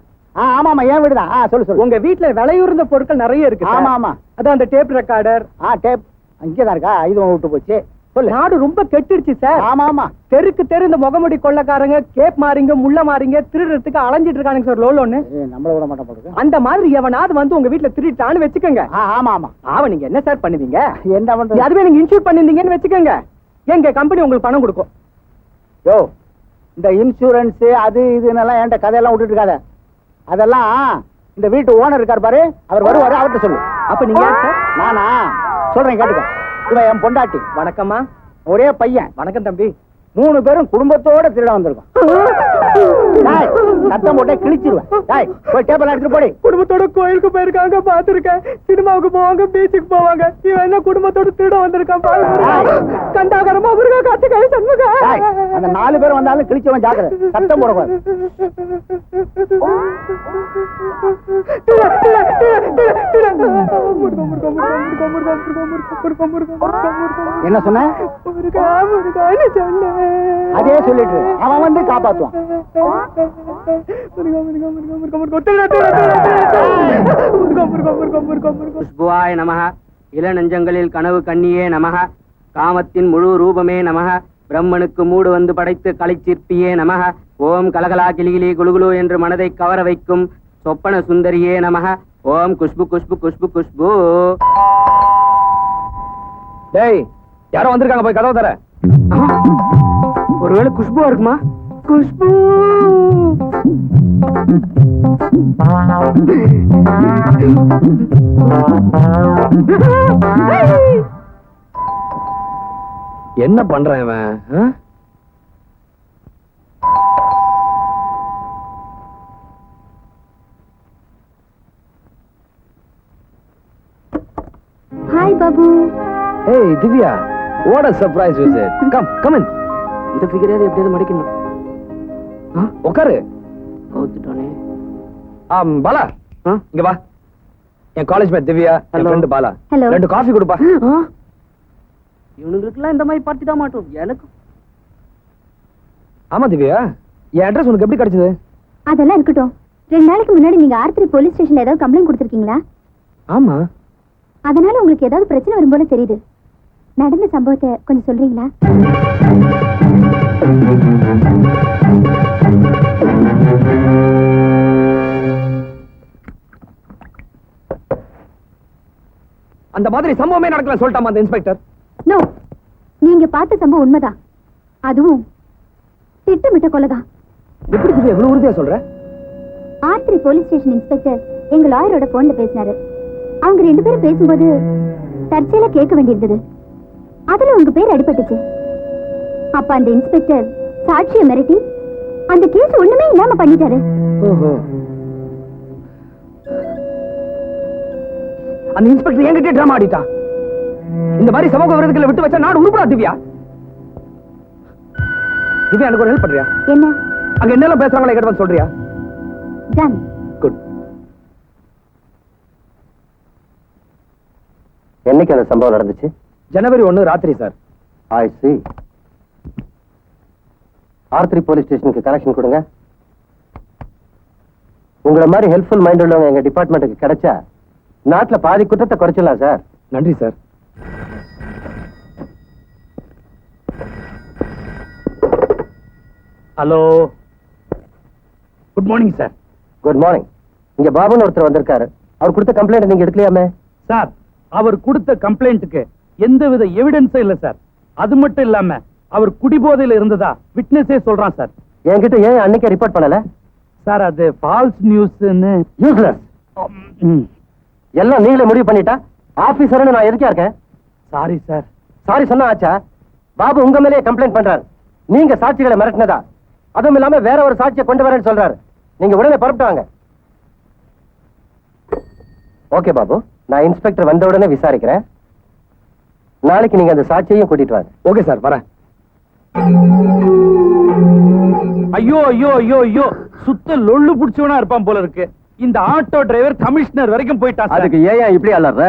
ஆமாமா என் வீடுதான். சொல்லு சொல்லு. உங்க வீட்டுல விலையுறந்த பொருட்கள் நிறைய இருக்கு. ஆமா ஆமா. அதான் அந்த டேப் ரெக்கார்டர். டேப் இங்கதான் இருக்கா? இது விட்டு போச்சு. சொல்லு. நாடு ரொம்ப கெட்டுடுச்சு சார். ஆமா ஆமா. தெருக்கு தெரு இந்த முகமுடி கொள்ளக்காரங்க கேப் மாறிங்க முள்ள மாறிங்க திருடுறதுக்கு அலைஞ்சிட்டு இருக்கானுங்க சார். லோலோன்னு நம்மள விட மாட்டோம் போடுது. அந்த மாதிரி எவனாவது வந்து உங்க வீட்டுல திருட்டான்னு வச்சுக்கோங்க. ஆமா ஆமா. அவன் நீங்க என்ன சார் பண்ணுவீங்க? என்ன பண்றது? அதுவே நீங்க இன்சூர் பண்ணிருந்தீங்கன்னு வச்சுக்கோங்க, எங்க கம்பெனி உங்களுக்கு பணம் கொடுக்கும். யோ இந்த இன்சூரன்ஸ் அது இதுன்னெல்லாம் என்கிட்ட கதையெல்லாம் விட்டுட்டு இருக்காத. அதெல்லாம் இந்த வீட்டு ஓனர் இருக்கார் பாரு, அவர் வருவாரு, அவர்கிட்ட சொல்லு. அப்ப நீங்க யார் சார்? நானா? சொல்றேன் கேட்டுக்கோ. இவன் என் பொண்டாட்டி. வணக்கம்மா. ஒரே பையன். வணக்கம் தம்பி. 3 பேரும் குடும்பத்தோட திருட வந்திருக்கோம். சத்தம் போட்டே கிழிச்சிருவேன். போய் டேபிள் எடுத்துட்டு போடி. குடும்பத்தோட கோயிலுக்கு போயிருக்காங்க, பாத்துருக்கேன். சினிமாவுக்கு போவாங்க, பீச்சுக்கு போவாங்க. இவன் என்ன குடும்பத்தோட திருட வந்திருக்கான் பாரு. கண்டாகரமா முருகா காத்துக்காய் சண்முகா. அந்த 4 பேர் வந்தாலும் கிழிச்சவன் ஜாக்கிரதை. சத்தம் போடக்கூடாது. என்ன சொன்ன? அதே சொல்லிட்டு அவன் வந்து காப்பாத்துவான். புஷ்புவாய நமஹ, இளநெஞ்சங்களில் கனவு கண்ணியே நமஹ, காமத்தின் முழு ரூபமே நமஹ, பிரம்மனுக்கு மூடு வந்து படைத்து கலைச்சிற்பியே நமஹ, ஓம் கலகலா கிளிகிளி குலுகுலு என்று மனதை கவர வைக்கும் சொப்பன சுந்தரியே நமஹ, ஓம் குஷ்பு குஷ்பு குஷ்பு குஷ்பு. டேய் யாரோ வந்திருக்காங்க, போய் கதவை தர. ஒருவேளை குஷ்புவா இருக்குமா? குஷ்பு என்ன பண்றான் இவன்? ஹாய் பாபு. ஏய் Divya, what a surprise you said. Come in. இந்த ஃபிகரையாவது எப்படியாவது மடிக்கணும். உட்காரு. கவுத்துட்டானே. பாலா இங்க வா. என் காலேஜ் மேட் திவ்யா, என் ஃப்ரெண்ட் பாலா. Hello. 2 காஃபி கொடுப்பா. இவனுங்களுக்குலாம் இந்த மாதிரி பார்ட்டி தான் மாட்டோம். எனக்கு ஆமா திவ்யா, என் அட்ரஸ் உனக்கு எப்படி கிடைச்சது? அதெல்லாம் இருக்கட்டும். 2 நாளைக்கு முன்னாடி நீங்க ஆர்த்திரி போலீஸ் ஸ்டேஷன்ல ஏதாவது கம்ப்ளைண்ட் கொடுத்திருக்கீங்களா? ஆமா. அதனால உங்களுக்கு ஏதாவது பிரச்சனை வரும் போல தெரியுது. நடந்த சம்பவத்தை கொஞ்சம் சொல்றீங்களா? அந்த மாதிரி சம்பவமே நடக்கல சொல்லிட்டாமா அந்த இன்ஸ்பெக்டர். நோ, நீங்க பார்த்த சம்பவம் உண்மைதான். அதுவும் திட்டமிட்ட கொலைதான். எப்படி திவ்யா இவ்வளவு உறுதியா சொல்ற? ஆர்த்திரி போலீஸ் ஸ்டேஷன் இன்ஸ்பெக்டர் எங்க லாயரோட போன்ல பேசினாரு. அவங்க 2 பேரும் பேசும்போது தற்செயலா கேட்க வேண்டியிருந்தது. அதுல உங்க பேர் அடிபட்டுச்சு. அப்ப அந்த இன்ஸ்பெக்டர் சாட்சியை மிரட்டி அந்த கேஸ் ஒண்ணுமே இல்லாம பண்ணிட்டாரு. ஓஹோ. அந்த இன்ஸ்பெக்டர் என்கிட்ட டிராமா ஆடிட்டான். இந்த மாதிரி சமூக விரோதிகளை விட்டு வச்சா நாடு உருப்படா திவ்யா. திவ்யா எனக்கு ஒரு ஹெல்ப் பண்றியா? என்ன? அங்க என்னெல்லாம் பேசுறாங்களே என்கிட்ட வந்து சொல்றியா? டன். குட். என்னைக்கு அந்த சம்பவம் நடந்துச்சு? ஜனவரி 1 ராத்திரி சார். I see. ஆர்த்திரி போலீஸ் ஸ்டேஷனுக்கு கனெக்ஷன் கொடுங்க. உங்களை மாதிரி ஹெல்ப்ஃபுல் மைண்ட் உள்ளவங்க எங்க டிபார்ட்மெண்ட்டுக்கு கிடைச்சா நாட்டுல பாதி குற்றத்தை குறைச்சிடலாம் சார். நன்றி sir. Hello, good morning sir. Good morning. இங்க பாபுன்னு ஒருத்தர் வந்திருக்காரு. அவர் கொடுத்த கம்ப்ளைண்ட் நீங்க எடுக்கலையாமே? சார், அவர் கொடுத்த கம்ப்ளைண்ட்டுக்கு எந்தவித எவிடன்ஸும் இல்ல சார். அது மட்டும் இல்லாம அவர் குடிபோதையில இருந்ததா விட்னஸே சொல்றான் சார். என்கிட்ட ஏன் அன்னைக்கு ரிப்போர்ட் பண்ணல? சார், அது ஃபால்ஸ் நியூஸ்னு. யூஸ்லெஸ். எல்லாம் நீங்களே முடிவு பண்ணிட்டா ஆபீசர்னு நான் எதுக்கா இருக்கேன்? Sorry sir. சாரி சொன்னா ஆச்சா? பாபு உங்க மேலேயே கம்ப்ளைண்ட் பண்றாரு. நீங்க சாட்சிகளை மிரட்டினதா, அதுவும் இல்லாம வேற ஒரு சாட்சியை கொண்டு வரேன்னு சொல்றாரு. நீங்க உடனே புறப்பட்டு வாங்க. ஓகே பாபு, நான் இன்ஸ்பெக்டர் வந்த உடனே விசாரிக்கிறேன். நாளைக்கு நீங்க அந்த சாட்சியையும் கூட்டிட்டு வாங்க. ஓகே சார், வரேன். ஐயோ ஐயோ ஐயோ ஐயோ, சுத்த லொள்ளு புடிச்சவனா இருப்பான் போல இருக்கு. இந்த ஆட்டோ டிரைவர் கமிஷனர் வரைக்கும் போயிட்டான். அதுக்கு ஏன் இப்படி அலற?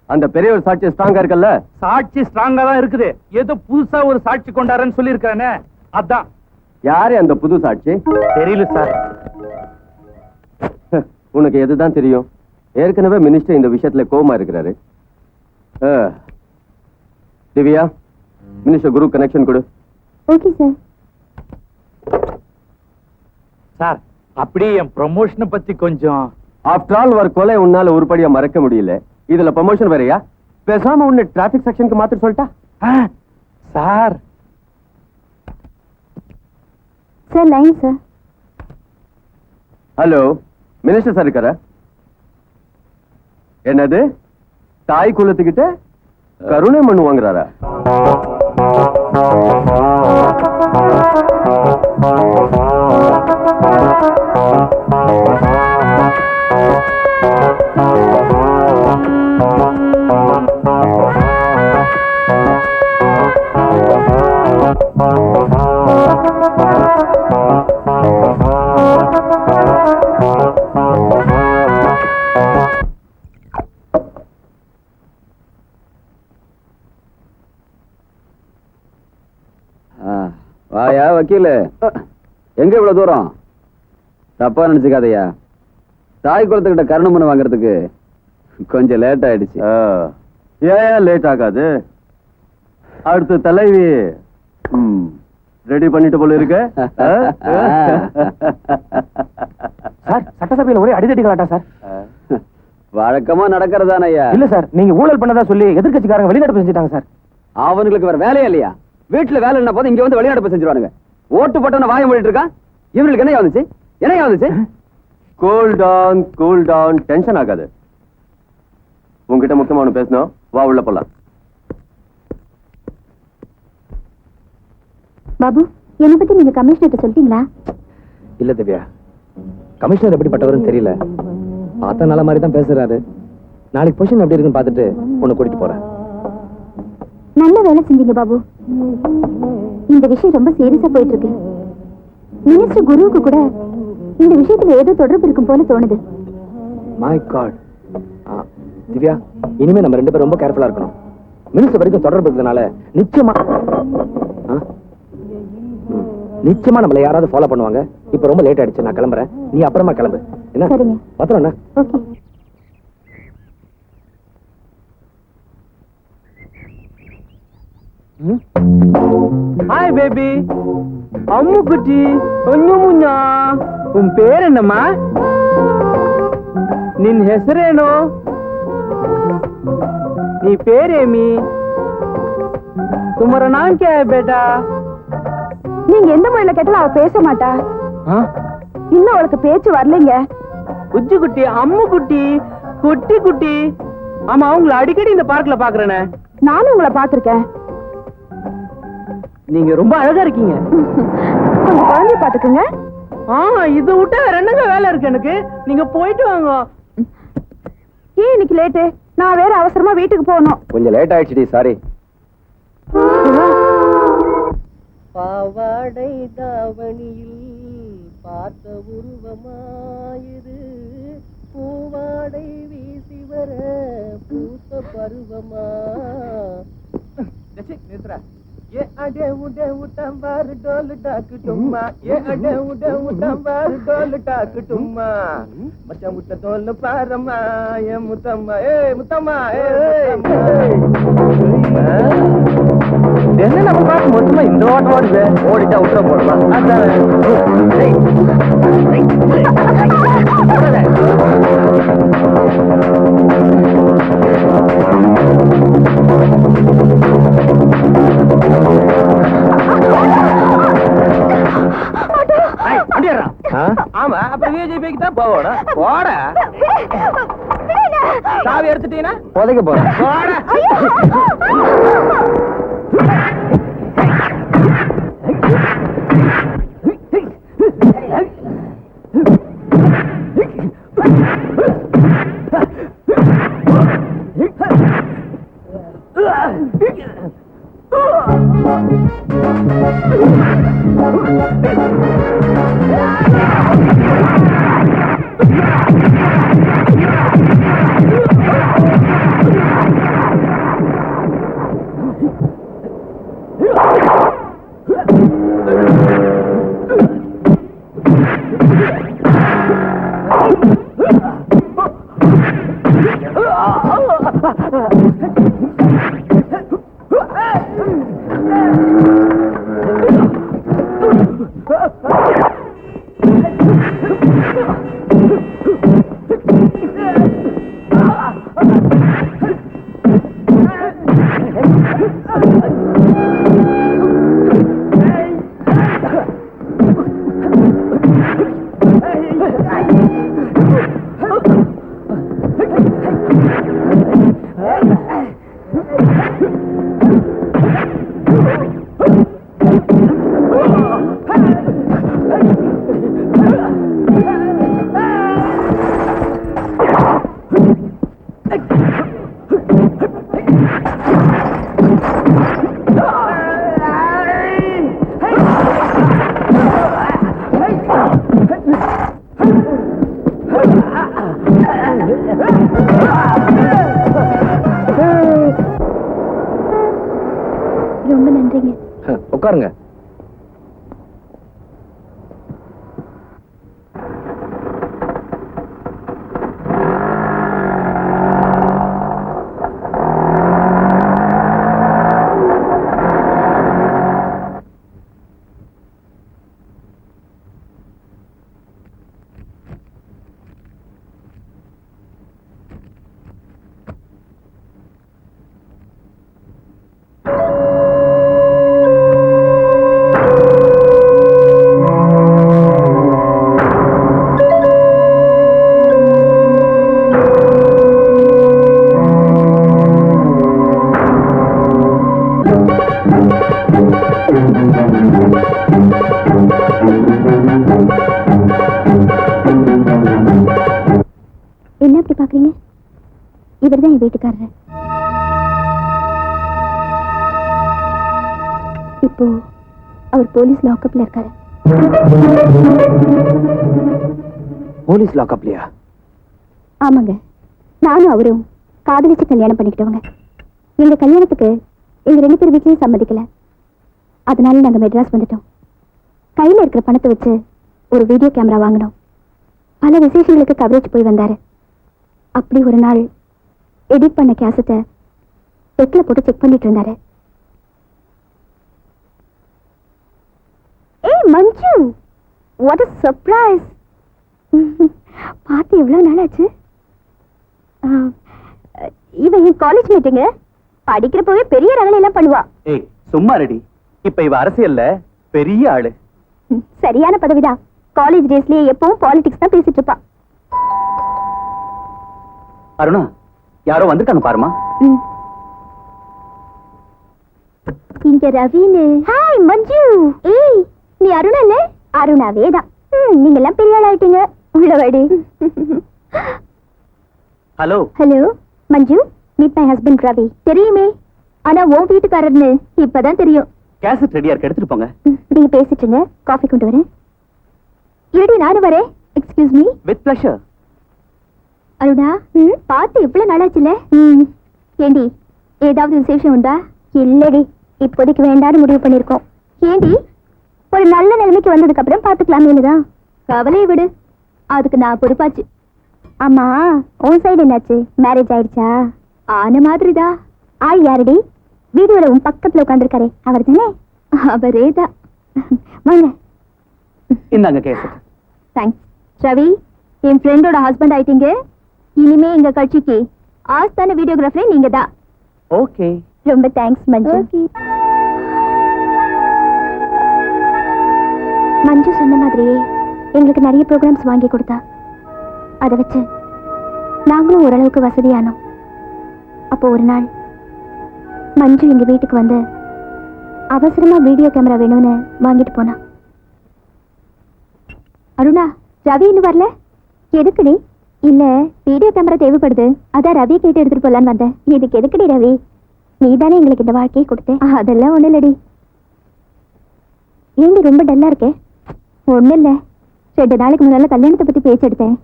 அந்த பெரிய ஒரு சாட்சி ஸ்ட்ராங்கா இருக்குல்ல? சாட்சி ஸ்ட்ராங்கா தான் இருக்குது. ஏதோ புதுசா ஒரு சாட்சி கொண்டாரன்னு சொல்லியிருக்கானே, அதான். யாரு அந்த புது சாட்சி? தெரியல சார். உனக்கு எதுதான் தெரியும்? ஏற்கனவே மினிஸ்டர் இந்த விஷயத்துல கோவமா இருக்கிறாரு. திவ்யா, மினிஸ்டர் குரு கனெக்ஷன் கொடு. Okay sir. சார், அப்படியே என் ப்ரமோஷனை பத்தி கொஞ்சம். ஆஃப்டர் ஆல் ஒரு கொலை உன்னால உருப்படியா மறக்க முடியல. இதுல ப்ரமோஷன் வேறயா? பேசாம உன்னை டிராபிக் செக்ஷனுக்கு மாத்திர சொல்லிட்டா? Sir sir, line sir. Hello, minister sir இருக்காரா? என்னது, தாய் குலத்துக்கிட்ட கருணை மண்ணு வாங்குறாரா? வாயா வக்கீல, எங்க இவ்வளவு தூரம்? தப்பா நினைச்சுக்காதையா. தாய் குளத்துக்கிட்ட கருணை மனு வாங்குறதுக்கு கொஞ்சம் லேட் ஆயிடுச்சு. ஏன் லேட் ஆகாது? அடுத்த தலைவி ரெடி பண்ணிட்டு போல இருக்க. சார், சட்டசபையில் ஒரே அடிதடி கலாட்டா சார். வழக்கமா நடக்கிறதானய்யா? இல்ல சார், நீங்க ஊழல் பண்ணதா சொல்லி எதிர்க்கட்சிக்காரங்க வெளிநடப்பு செஞ்சுட்டாங்க சார். அவனுங்களுக்கு வேற வேலையா இல்லையா? வீட்டுல வேலை என்ன போது இங்க வந்து வெளிநடப்பு செஞ்சிருவானுங்க. ஓட்டு போட்டவன வாய மூடிட்டு இருக்கான். இவங்களுக்கு என்ன வந்துச்சு? என்ன வந்துச்சு? கூல் டவுன், டென்ஷன் ஆகாது. உங்ககிட்ட முக்கியமான பேசணும், வா உள்ள போலாம். பாபு, என்னை பத்தி நீங்க கமிஷனர்ட்ட சொல்லிட்டீங்களா? இல்ல திவ்யா, கமிஷனர் எப்படிப்பட்டவர்னு தெரியல. பார்த்தா நல்ல மாதிரி தான் பேசுறாரு. நாளைக்கு பொசிஷன் எப்படி இருக்குன்னு பார்த்துட்டு உன்னை கூட்டிட்டு போறேன். நல்ல வேலை செஞ்சீங்க பாபு. இந்த விஷயம் ரொம்ப சீரியஸா போயிட்டு இருக்கு. மினிஸ்டர் குருவுக்கு கூட இந்த விஷயத்துல ஏதோ தொடர்பு இருக்கும் போல தோணுது. My God. திவ்யா, இனிமே நம்ம ரெண்டு பேரும் ரொம்ப கேர்ஃபுல்லா இருக்கணும். மினிஸ்டர் வரைக்கும் தொடர்பு இருக்கிறதுனால நிச்சயமா நம்மள யாராவது ஃபாலோ பண்ணுவாங்க. இப்ப ரொம்ப லேட் ஆயிடுச்சு, நான் கிளம்புறேன். நீ அப்புறமா கிளம்பு. என்ன? சரிங்க. பத்திரம் என்ன? ஓகே. ஹாய் பேபி, அம்மு குட்டி, கொஞ்சமுஞ்சா. உன் பேர் என்னம்மா? ನಿನ್ ಹೆಸರೇನು? ನೀ ಪೇರೇಮಿ? तुम्हारा नाम क्या है बेटा? நீங்க எந்த மொழியில கேட்டாலும் அவ பேச மாட்டா. இன்னும் அவளுக்கு பேச்சு வரலைங்க. உஜ்ஜு குட்டி, அம்மு குட்டி, குட்டி குட்டி. ஆமா, உங்களை அடிக்கடி இந்த பார்க்ல பாக்குறேனே. நானும் உங்களை பாத்திருக்கேன். நீங்க ரொம்ப அழகா இருக்கீங்க. கொஞ்சம் குழந்தைய பாத்துக்குங்க. இது விட்டா ரெண்டுங்க வேலை இருக்கு எனக்கு. நீங்க போயிட்டு வாங்க. ஏன் இன்னைக்கு லேட்டு? நான் வேற அவசரமா வீட்டுக்கு போகணும். கொஞ்சம் லேட் ஆயிடுச்சுடி, சாரி. பாவாடை தாவணியில் பார்த்த உருவமாயிரு, பூவாடை வீசி வர பூத்த பருவமா. ये अडे उडे उटंबार डोल डाक टुम्मा, ये अडे उडे उटंबार डोल डाक टुम्मा. मचा मुट डोल पारमा, ये मुतम्मा, ए मुतम्मा, ए मुतम्मा. என்ன நம்ம பார்த்து மொத்தமா இந்த ஓட்டம் ஓடுது. ஓடிட்டா விட்டுற போடலாம். ஆமா, அப்புறம் விஜய்பிக்கு தான் போவோட போட சாவி எடுத்துட்டீங்கன்னா புதைக்க போறேன். போட ரொம்ப நன்றிங்க. உட்காருங்க. என்ன அப்படி பாக்குறீங்க? இவர்தான் என் வீட்டுக்காரர். இப்போ அவர் போலீஸ் லாக்அப்ல இருக்காரு. போலீஸ் லாக்அப்லயா? ஆமாங்க. நானும் அவரும் காதலிச்சு கல்யாணம் பண்ணிக்கிட்டவங்க. எங்க கல்யாணத்துக்கு எங்க 2 பேர் வீட்லயும் சம்மதிக்கல. அதனால நாங்க மெட்ராஸ் வந்துட்டோம். கையில இருக்கிற பணத்தை வச்சு ஒரு வீடியோ கேமரா வாங்கினோம். பல விசேஷங்களுக்கு கவரேஜ் போய் வந்தாரு. அப்படி ஒரு நாள் எடிட் பண்ண கேசட்டை பெட்ல போட்டு செக் பண்ணிட்டு இருந்தாரு. ஏய் மஞ்சு, வாட் a surprise! பார்த்து எவ்வளவு நாள் ஆச்சு? இவன் என் காலேஜ் மீட்டிங்க. படிக்கிறப்பவே பெரிய ரகலை எல்லாம் பண்ணுவா. ஏய் சும்மா ரெடி. இப்ப இவ அரசியல்ல பெரிய ஆளு. சரியான பதவிதான். காலேஜ் டேஸ்லயே எப்பவும் பாலிடிக்ஸ் தான் பேசிட்டு இருப்பா. அருணா, யாரோ வந்திருக்காங்க பாருமா. இங்க ரவின்னு. ஹாய் மஞ்சு. ஏய் நீ அருணா இல்ல? அருணாவே தான். நீங்க எல்லாம் பெரிய ஆள் ஆயிட்டீங்க. உள்ளவாடி. Hello. Hello Manju, meet my husband Ravi. தெரியுமே, ஆனா உன் வீட்டுக்காரர்னு இப்பதான் தெரியும். கேசட் ரெடியா இருக்கு, எடுத்துட்டு போங்க. நீங்க பேசிட்டுங்க, காஃபி கொண்டு வரேன். இருடி நானும் வரேன். Excuse me. With pleasure. Aruna, பார்த்து எவ்வளவு நாளாச்சுல? ஏண்டி ஏதாவது விசேஷம் உண்டா? இல்லடி, இப்போதைக்கு வேண்டாம்னு முடிவு பண்ணிருக்கோம். ஏண்டி, ஒரு நல்ல நிலைமைக்கு வந்ததுக்கு அப்புறம் பாத்துக்கலாமேனுதான். கவலையை விடு, அதுக்கு நான் பொறுப்பாச்சு. ஆமா, உன் சைடு என்னாச்சு? மேரேஜ் ஆயிடுச்சா? ஆன மாதிரிதா. ஆள் யாரடி? வீடியோல உன் பக்கத்துல உட்கார்ந்திருக்காரே அவர் தானே? அவரே தான். வாங்க. இந்தாங்க கேஸ். தேங்க்ஸ். ரவி, என் ஃப்ரெண்டோட ஹஸ்பண்ட் ஆயிட்டீங்க. இனிமே எங்க கட்சிக்கு ஆஸ்தான வீடியோகிராஃபரே நீங்க தான். ஓகே. ரொம்ப தேங்க்ஸ் மஞ்சு. மஞ்சு சொன்ன மாதிரியே எங்களுக்கு நிறைய ப்ரோக்ராம்ஸ் வாங்கி கொடுத்தா. அதை வச்சு நாங்களும் ஓரளவுக்கு வசதியானோம். அப்போ ஒரு நாள் மஞ்சு எங்க வீட்டுக்கு வந்து அவசரமா வீடியோ கேமரா வேணும்னு வாங்கிட்டு போனா. அருணா, ரவி இன்னும் வரல? எதுக்குடி? இல்ல, வீடியோ கேமரா தேவைப்படுது, அதான் ரவி கேட்டு எடுத்துட்டு போலான்னு வந்தேன். இதுக்கு எதுக்குடி ரவி? நீ தானே எங்களுக்கு இந்த வாழ்க்கையை கொடுத்தேன். அதெல்லாம் ஒண்ணு இல்லடி. ஏண்டி ரொம்ப டல்லா இருக்கே? ஒண்ணு இல்ல, 2 நாளைக்கு முன்னால கல்யாணத்தை பத்தி பேச்சு எடுத்தேன்.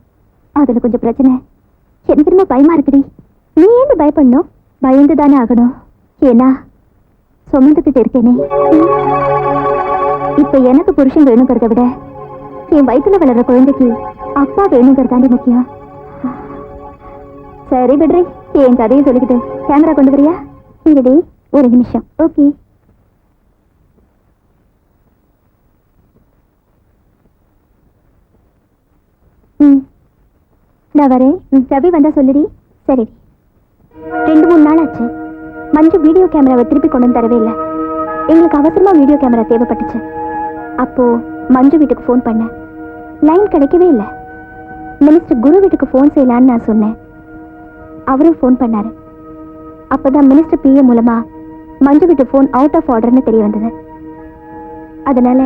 அதுல கொஞ்சம் பிரச்சனை. எனக்கு திரும்ப பயமா இருக்குடி. நீ ஏன் பயப்படணும்? பயந்து தானே ஆகணும். ஏன்னா சுமந்துக்கிட்டு இருக்கேனே. இப்ப எனக்கு புருஷன் வேணுங்கிறத விட என் வயிற்றுல வளர்ற குழந்தைக்கு அப்பா வேணுங்கிறதாண்டி முக்கியம். சரி விடுறி, என் கதையை சொல்லிக்கிட்டு கேமரா கொண்டு வரியா? இருடி, ஒரு நிமிஷம். ஓகே. நான் வரேன். ரவி வந்தா சொல்லுடி. சரி. 2-3 நாள் ஆச்சு. மஞ்சு வீடியோ கேமராவை திருப்பி கொண்டு வந்து தரவே இல்லை. எங்களுக்கு அவசரமா வீடியோ கேமரா தேவைப்பட்டுச்சு. அப்போ மஞ்சு வீட்டுக்கு ஃபோன் பண்ணேன். லைன் கிடைக்கவே இல்லை. மினிஸ்டர் குரு வீட்டுக்கு ஃபோன் செய்யலான்னு நான் சொன்னேன். அவரும் ஃபோன் பண்ணாரு. அப்பதான் மினிஸ்டர் பிஏ மூலமா மஞ்சு வீட்டு ஃபோன் அவுட் ஆஃப் ஆர்டர்னு தெரிய வந்தது. அதனால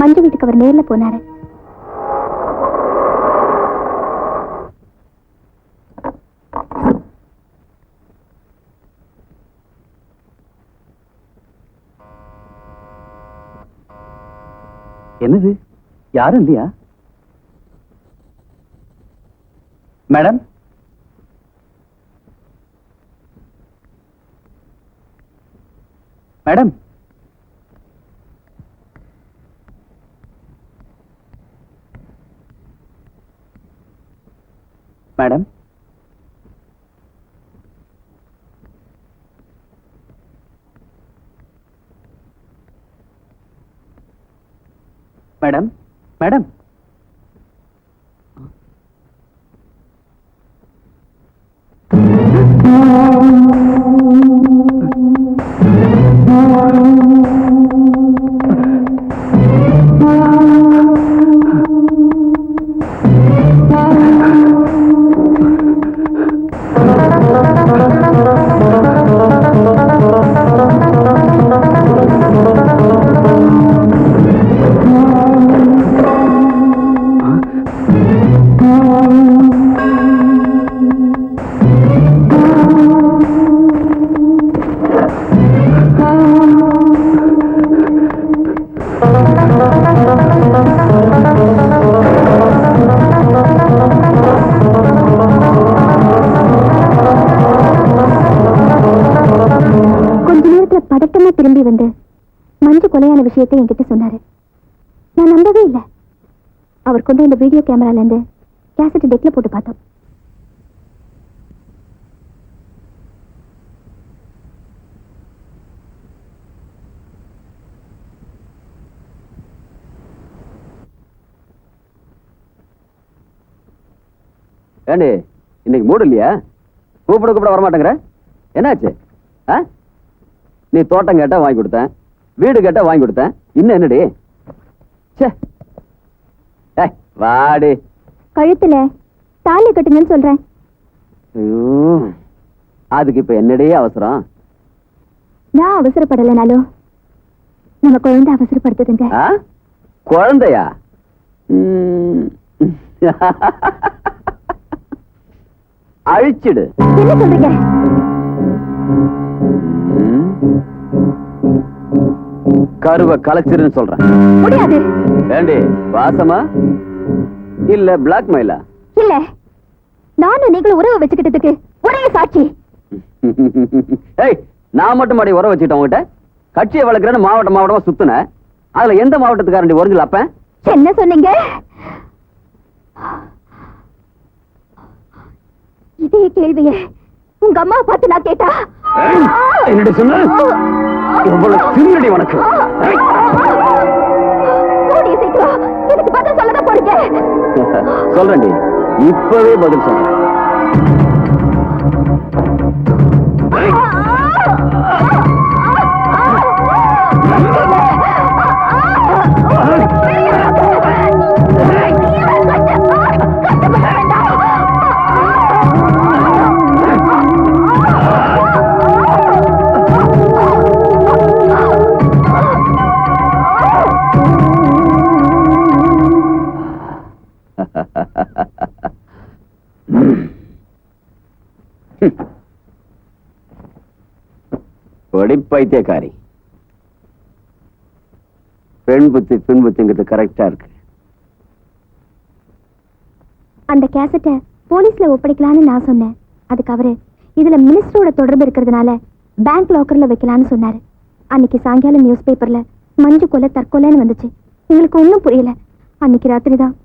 மஞ்சு வீட்டுக்கு அவர் நேர்ல போனாரு. என்னது, யாரும் இல்லையா? Madam, madam, madam, madam, madam, திரும்பி வந்து மஞ்சு கொலையான விஷயத்தை என்கிட்ட சொன்னாரு. நான் நம்பவே இல்லை. அவர் கொண்டு இந்த வீடியோ கேமரால இருந்து கேசட் டெக்ல போட்டு பார்த்தோம். ஏண்டி இன்னைக்கு மூடு இல்லையா? கூப்பிட வரமாட்டேங்கிற, என்னாச்சு? நீ தோட்டம் கேட்டா வாங்கி கொடுத்தேன், வீடு கேட்டா வாங்கி கொடுத்தேன், இன்னும் என்னடி? வாடி. கழுத்துல தாலி கட்டுங்கன்னு சொல்றேன். அதுக்கு இப்ப என்னடி அவசரம்? நான் அவசரப்படலைனாலும் நம்ம குழந்தை அவசரப்படுத்துதுங்க. குழந்தையா? அழிச்சிடு. என்ன சொல்றீங்க? கருவை கலைச்சிருன்னு சொல்றேன். முடியாது. வேண்டி வாசமா இல்ல பிளாக்மெயிலா? இல்ல, நானும் நீங்களும் உறவு வச்சுக்கிட்டதுக்கு ஒரே சாட்சி. ஏய், நான் மட்டும் மாடி உறவு வச்சுட்டேன் உங்ககிட்ட. கட்சியை வளர்க்கிறேன்னு மாவட்டமா சுத்துன. அதுல எந்த மாவட்டத்துக்காரண்டி ஒரிஞ்சல் அப்ப? என்ன சொன்னீங்க? இதே கேள்வியை உங்க அம்மாவை பார்த்து நான் கேட்டா என்னடி சொன்ன? எவ்வளவு திருநடி உனக்கு. கூடிய சீக்கிரம் எனக்கு பதில் சொல்லதான் போறீங்க. சொல்றேன்டி, இப்பவே பதில் சொல்றேன். பைத்தியக்காரி. பெண் புத்தி பெண் புத்திங்கிறது கரெக்டா இருக்கு. அந்த கேசட்டை போலீஸ்ல ஒப்படைக்கலான்னு நான் சொன்னேன். அதுக்கு அவரு இதுல மினிஸ்டரோட தொடர்பு இருக்கிறதுனால பேங்க் லாக்கர்ல வைக்கலான்னு சொன்னாரு. அன்னைக்கு சாயங்காலம் நியூஸ் பேப்பர்ல மஞ்சு கொலை தற்கொலைன்னு வந்துச்சு. எங்களுக்கு ஒன்றும் புரியல. அன்னைக்கு ராத்திரி தான்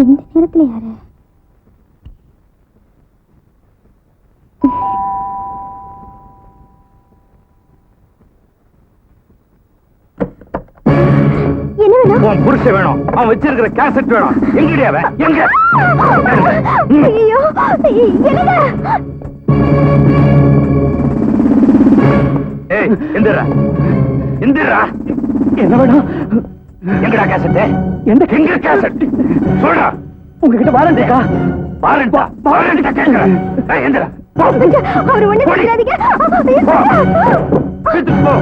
இந்த நேரத்துல யாரு? என்ன வேணும்? உன் புருஷன் வேணும். அவன் வச்சிருக்கிற கேசட் வேணும். எங்கடி அவன்? எங்க? ஐயோ, என்னங்க? ஏய், எந்திரா. எந்திரா. என்ன வேணும்? எங்கடா கேசட்? எங்க கேசட்? சொல்றா. உங்ககிட்ட வாரண்ட் இருக்கா? வாரண்டா? வாரண்டா கேக்குறேன். ஏய், எந்திரா. போ. அவர் ஒண்ணு செய்யாதீங்க. போ.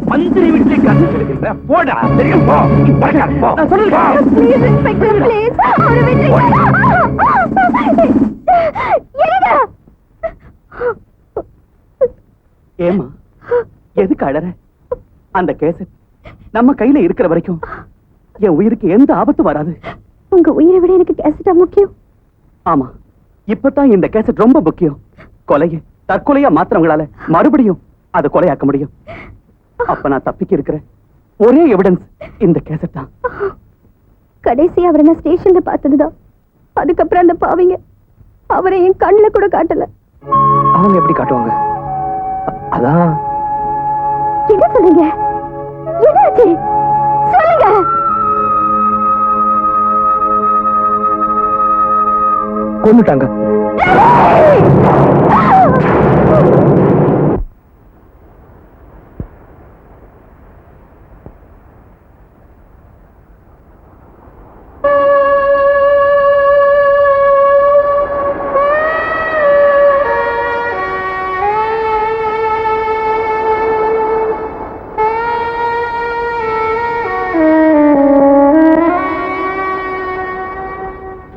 மந்திரி வீட்டுல கேசட் எடுக்கிறீங்க. போடா. தெரியும் போ. போ. Please inspector, please. அவரை விட்டுருங்க. என்னங்க? ஏமா எதுக்கு அழற? அந்த கேசட் நம்ம கையில இருக்கிற வரைக்கும் என் உயிருக்கு எந்த ஆபத்து வராது. உங்க உயிரை விட எனக்கு கேசட்டா முக்கியம். ஆமா, இப்பதான் இந்த கேசட் ரொம்ப முக்கியம். கொலையை தற்கொலையா மாத்திரங்களால மறுபடியும் அதை கொலையாக்க முடியும். அப்ப நான் தப்பிக்க இருக்கிற ஒரே எவிடன்ஸ் இந்த கேசட் தான். கடைசி அவரை நான் ஸ்டேஷன்ல பார்த்ததுதான். அதுக்கப்புறம் அந்த பாவிங்க அவரை என் கண்ணுல கூட காட்டல. அவங்க எப்படி காட்டுவாங்க? அதான் என்ன சொல்லுங்க? என்னாச்சு சொல்லுங்க. கொன்னுட்டாங்க.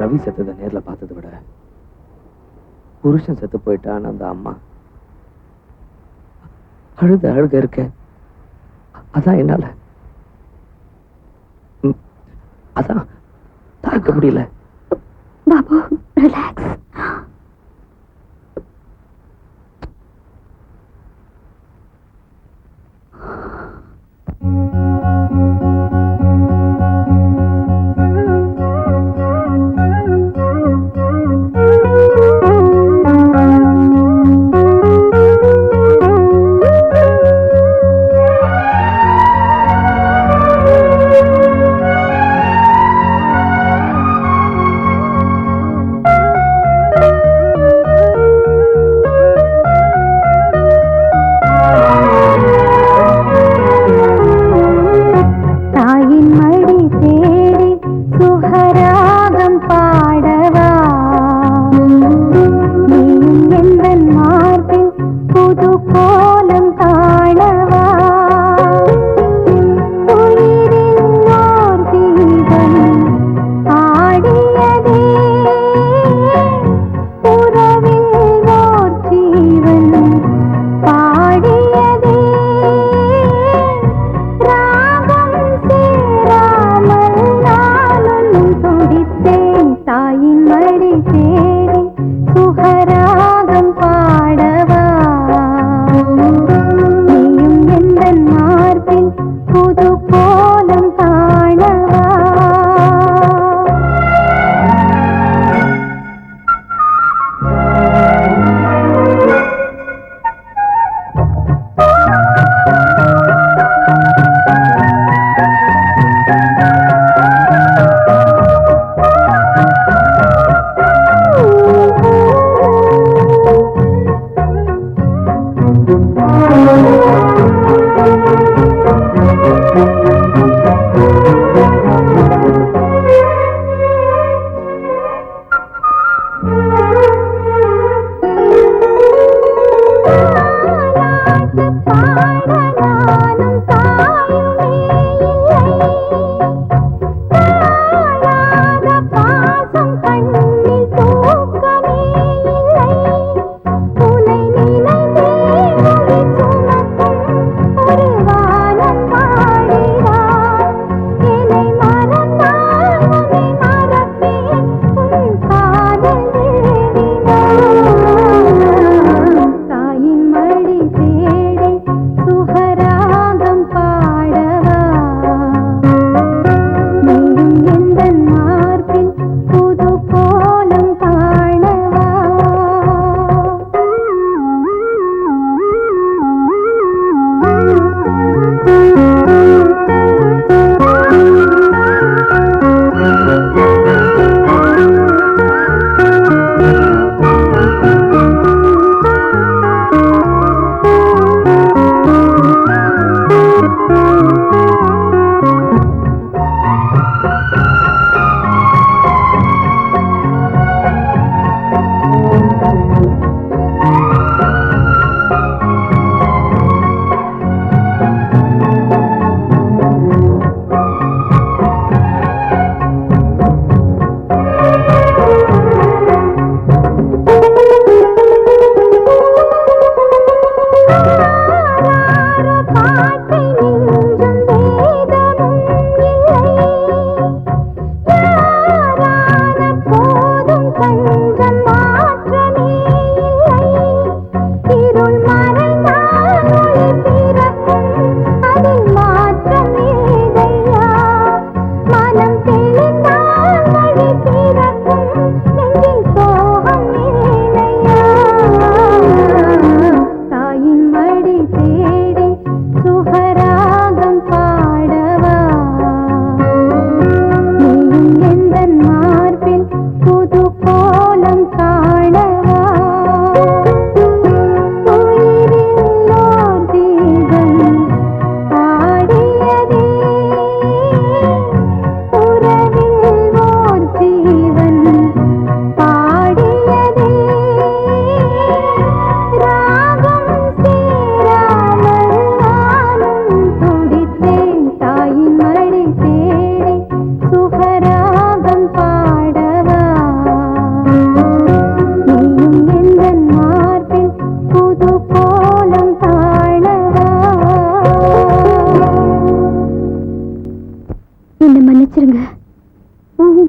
ரவி செத்ததை நேர்ல பார்த்ததை விட புருஷன் செத்து போயிட்டான் அந்த அம்மா அழுக இருக்க. அதான் என்னால அதான் தாக்க முடியல. பாபு, ரிலாக்ஸ்.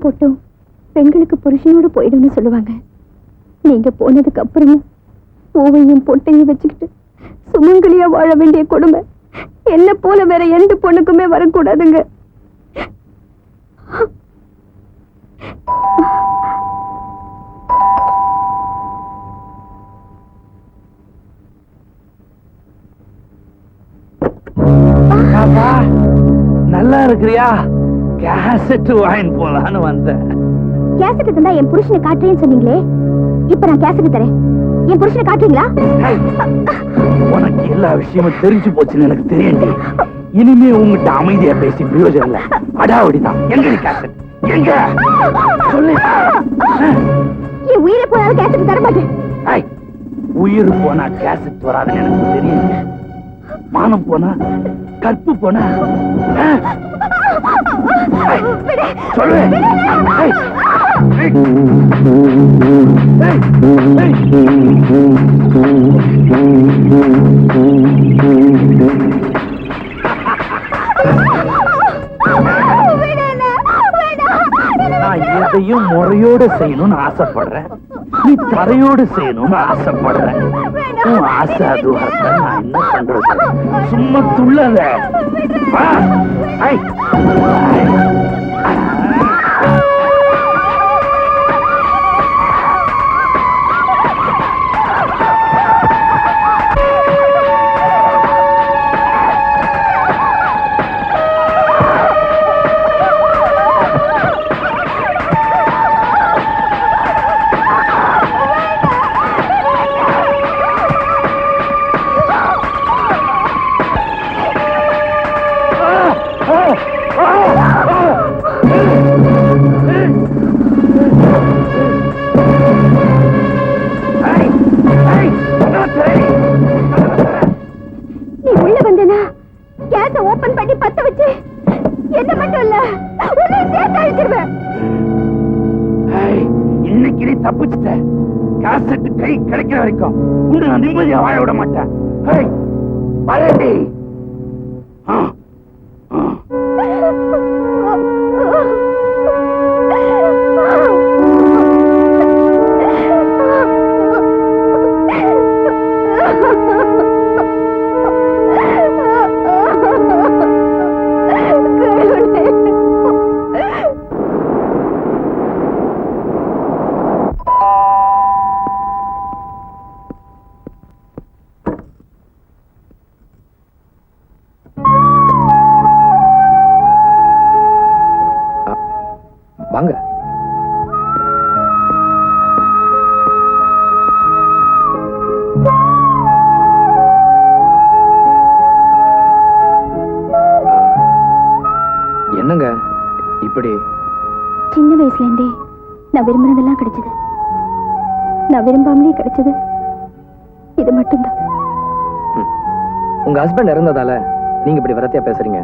போட்டும் பெண்களுக்கு புருஷனோடு போயிடும்னு சொல்லுவாங்க. நீங்க போனதுக்கு அப்புறமும் பூவையும் பொட்டையும் வச்சுக்கிட்டு சுமங்கலியா வாழ வேண்டிய கொடுமை என்ன போல வேற எந்த பொண்ணுக்குமே வரக்கூடாதுங்க. நல்லா இருக்கிறியா? கேசட் வாங்கி போலான்னு வந்தேன். கேசட் தந்தா என் புருஷனை காட்டுறேன்னு சொன்னீங்களே, இப்ப நான் கேசட் தரேன். என் புருஷனை காட்டுறீங்களா? உனக்கு எல்லா விஷயமும் தெரிஞ்சு போச்சுன்னு எனக்கு தெரியுண்டி. இனிமே உங்ககிட்ட அமைதியா பேசி பிரயோஜனம் இல்ல. அடாவடிதான். எங்க கேசட் எங்க சொல்லு. என் உயிரை போனாலும் கேசட் தர மாட்டேன். உயிர் போனா கேசட் வராதுன்னு எனக்கு தெரியும். மானம் போனா கற்பு போனா சொல்லு. நான் எதையும் முறையோடு செய்யணும்னு ஆசைப்படுறேன், நீ தரையோடு செய்யணும்னு ஆசைப்படுறேன். உன் ஆசை அது நான் என்ன பண்றது? சும்மா துள்ளத. வரைக்கும் உன்னை நான் நிம்மதியா வாழ விட மாட்டேன். ஹேய், வரேன்டி. ஆ, ஆ. வாங்க. என்னங்க இப்படி? சின்ன வயசுல இருந்தே நான் விரும்பினதெல்லாம் கிடைச்சது. நான் விரும்பாமலே கிடைச்சது இது மட்டும்தான். உங்க ஹஸ்பண்ட் இறந்ததால நீங்க இப்படி வரத்தையா பேசுறீங்க?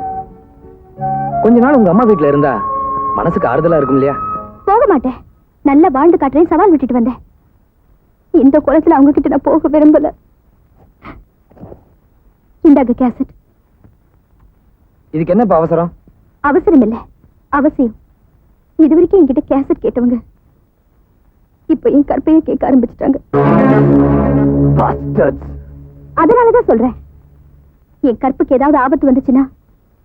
கொஞ்ச நாள் உங்க அம்மா வீட்டுல இருந்தா மனசுக்கு ஆறுதலா இருக்கும் இல்லையா? போக மாட்டேன். நல்ல வாழ்ந்து காட்டுறேன் சவால் விட்டுட்டு வந்தேன். இந்த குளத்துல அவங்க கிட்ட நான் போக விரும்பல. இந்தாங்க கேசட். இதுக்கு என்ன இப்ப அவசரம்? அவசரம் இல்ல, அவசியம். இது வரைக்கும் என்கிட்ட கேசட் கேட்டவங்க இப்ப என் கற்பையை கேட்க ஆரம்பிச்சுட்டாங்க. அதனாலதான் சொல்றேன், என் கற்புக்கு ஏதாவது ஆபத்து வந்துச்சுன்னா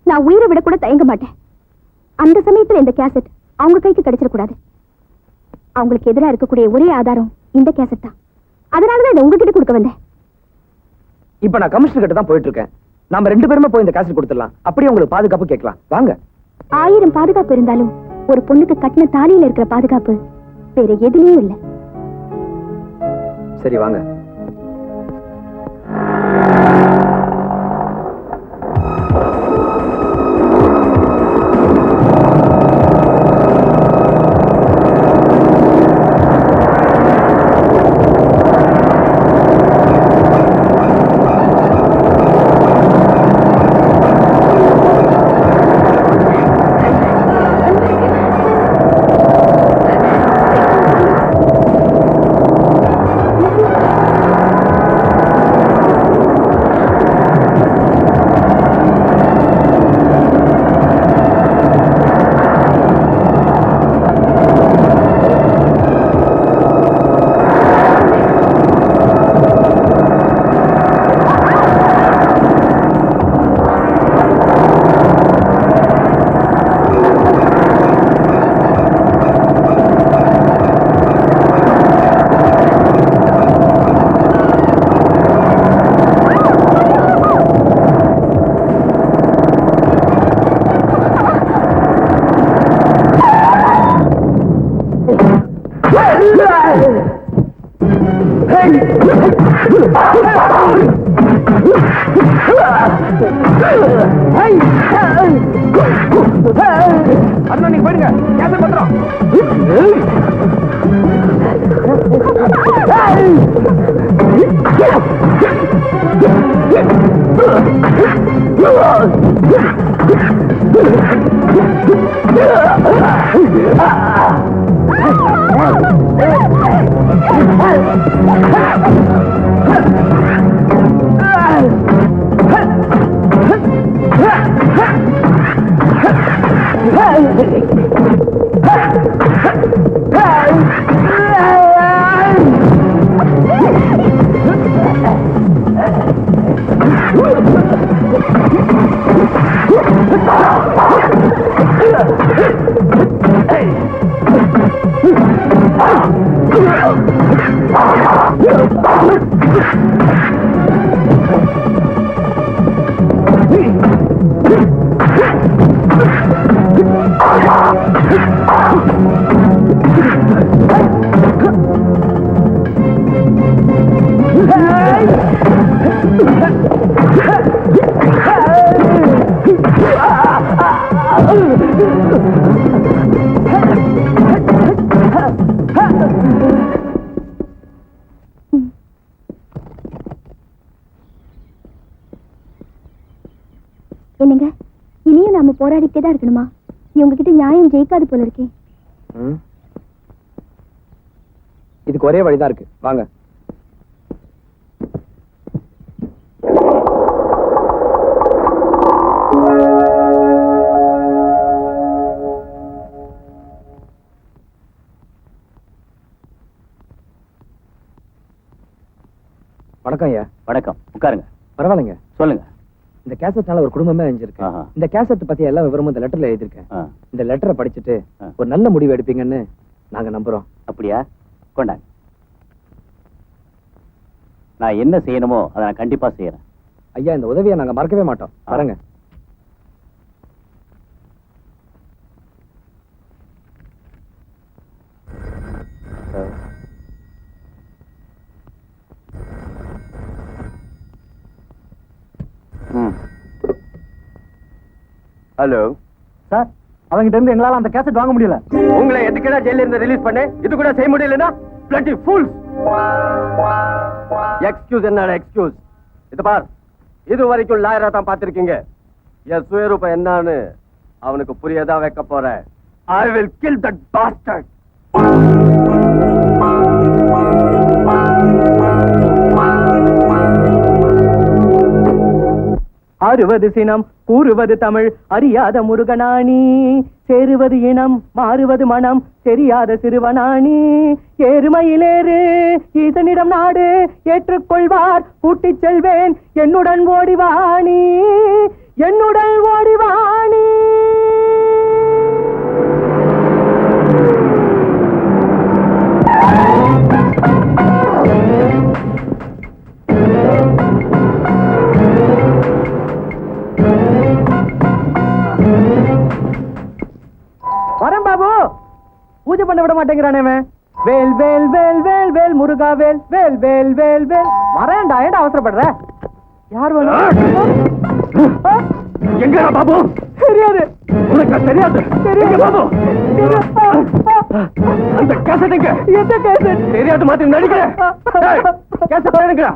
நான் உயிரை விட கூட தயங்க மாட்டேன். அந்த சமயத்துல இந்த கேசட் அவங்க கைக்கு கிடைச்சிடக்கூடாது. அவங்களுக்கு எதிராக இருக்கக்கூடிய ஒரே ஆதாரம் இந்த கேசட் தான். அதனாலதான் இதை உங்ககிட்ட கொடுக்க வந்தேன். இப்ப நான் கமிஷனர் கிட்ட தான் போயிட்டு இருக்கேன். நாம 2 பேருமே போய் இந்த கேசட் கொடுத்துடலாம். அப்படியே உங்களுக்கு பாதுகாப்பு கேட்கலாம். வாங்க. 1000 பாதுகாப்பு இருந்தாலும் ஒரு பொண்ணுக்கு கட்டின தாலியில இருக்கிற பாதுகாப்பு வேற எதுலயும் இல்லை. சரி வாங்க. அண்ணா நீங்க போயிடுங்க. கேசட் பத்திரம். என்னங்க, இனியும் நாம போராடிட்டே தான் இருக்கணுமா? இவங்க கிட்ட நியாயம் ஜெயிக்காது போல இருக்கே. இதுக்கு ஒரே வழிதான் இருக்கு. வாங்க. வணக்கம் ஐயா. வணக்கம், உட்காருங்க. பரவாயில்லைங்க. சொல்லுங்க. இந்த கேசட்னால ஒரு குடும்பமே அழிஞ்சிருக்கு. ஆஹா. இந்த கேசட் பத்தி எல்லா விவரமும் இந்த லெட்டர்ல எழுதியிருக்கேன். ஆ, இந்த லெட்டரை படிச்சுட்டு ஆ. ஒரு நல்ல முடிவு எடுப்பீங்கன்னு நாங்க நம்புறோம். அப்படியா? கொண்டாங்க. நான் என்ன செய்யணுமோ அதை நான் கண்டிப்பா செய்யறேன். ஐயா, இந்த உதவியை நாங்க மறக்கவே மாட்டோம். ஆ. வரங்க. ஹலோ சார், அவங்கிட்ட இருந்து எங்களால அந்த கேசட் வாங்க முடியல. உங்களை எதுக்குடா ஜெயில இருந்து ரிலீஸ் பண்ண? இது கூட செய்ய முடியலன்னா bloody fools. எக்ஸ்கியூஸ் என்னடா எக்ஸ்கியூஸ்? இது பார், இது வரைக்கும் லாயரா தான் பார்த்திருக்கீங்க. என் சுயரூபம் என்னன்னு அவனுக்கு புரியதான் வைக்க போறேன். I will kill that bastard. ஆறுவது சினம் கூறுவது தமிழ் அறியாத முருகனாணி, சேருவது இனம் மாறுவது மனம் தெரியாத சிறுவனாணி. ஏறுமையிலேறு ஈசனிடம் நாடு ஏற்றுக்கொள்வார் கூட்டிச் செல்வேன் என்னுடன் ஓடிவாணி, என்னுடன் ஓடிவாணி. வரேன் பாபு. பூஜை பண்ண விட மாட்டேங்கிறானே அவன். வேல் வேல் வேல் வேல் வேல் முருகா வேல் வேல் வேல் வேல் வேல். வரேன்டா, ஏன்டா அவசரப்படுற? யார் வேணும்? எங்க பாபு? தெரியாது. உனக்கு தெரியாது? தெரியாது பாபு. அந்த கேசட் எங்க? எந்த கேசட்? தெரியாது மாத்தி நடிக்கிறேன். கேசட் வேணுங்க.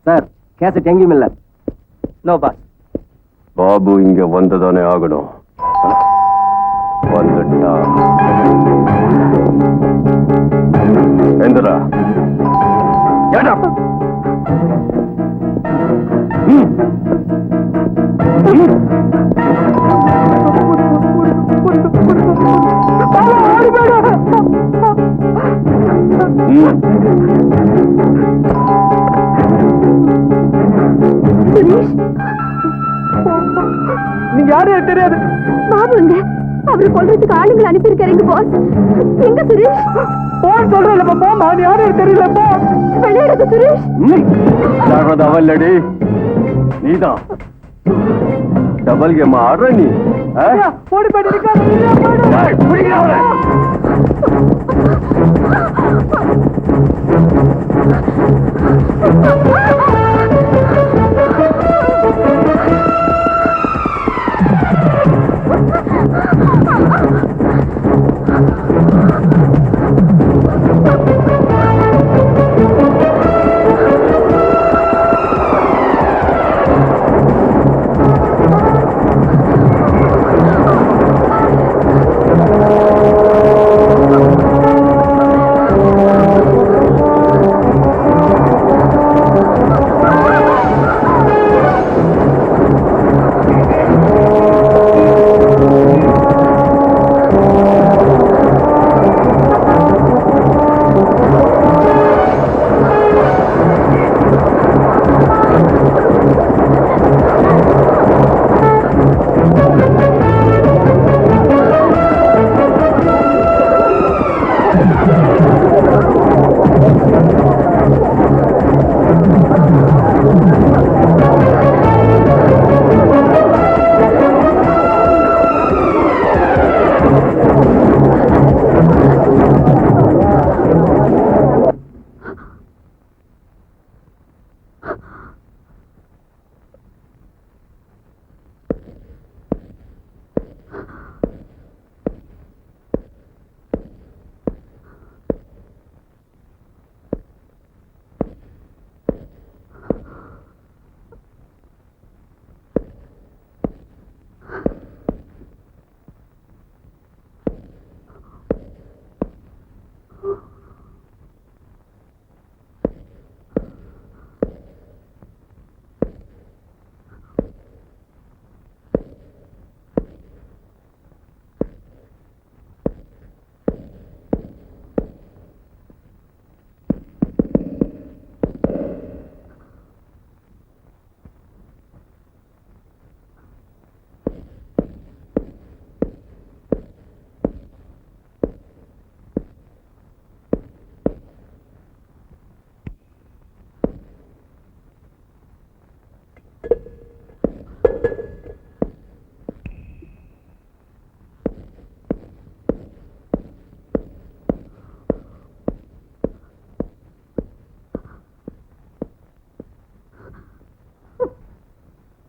சார், கேசட் எங்கேயும் இல்ல. No pass. பாபு இங்க வந்துதானே ஆகணும். வந்துட்டா எந்திரா. நீங்க யாரு எனக்கு தெரியாது. பாபுங்க, அவரு கொல்றதுக்கு ஆளுங்களை அனுப்பியிருக்காருங்க பாஸ். எங்க சுரேஷ்? போன் சொல்றேன் போமா, நீ யாரு எனக்கு தெரியல. போ விளையாடுறது சுரேஷ். அவல்லடி நீதான் டபுள் கேம் ஆடுற நீ. ஓடி போயிட்டு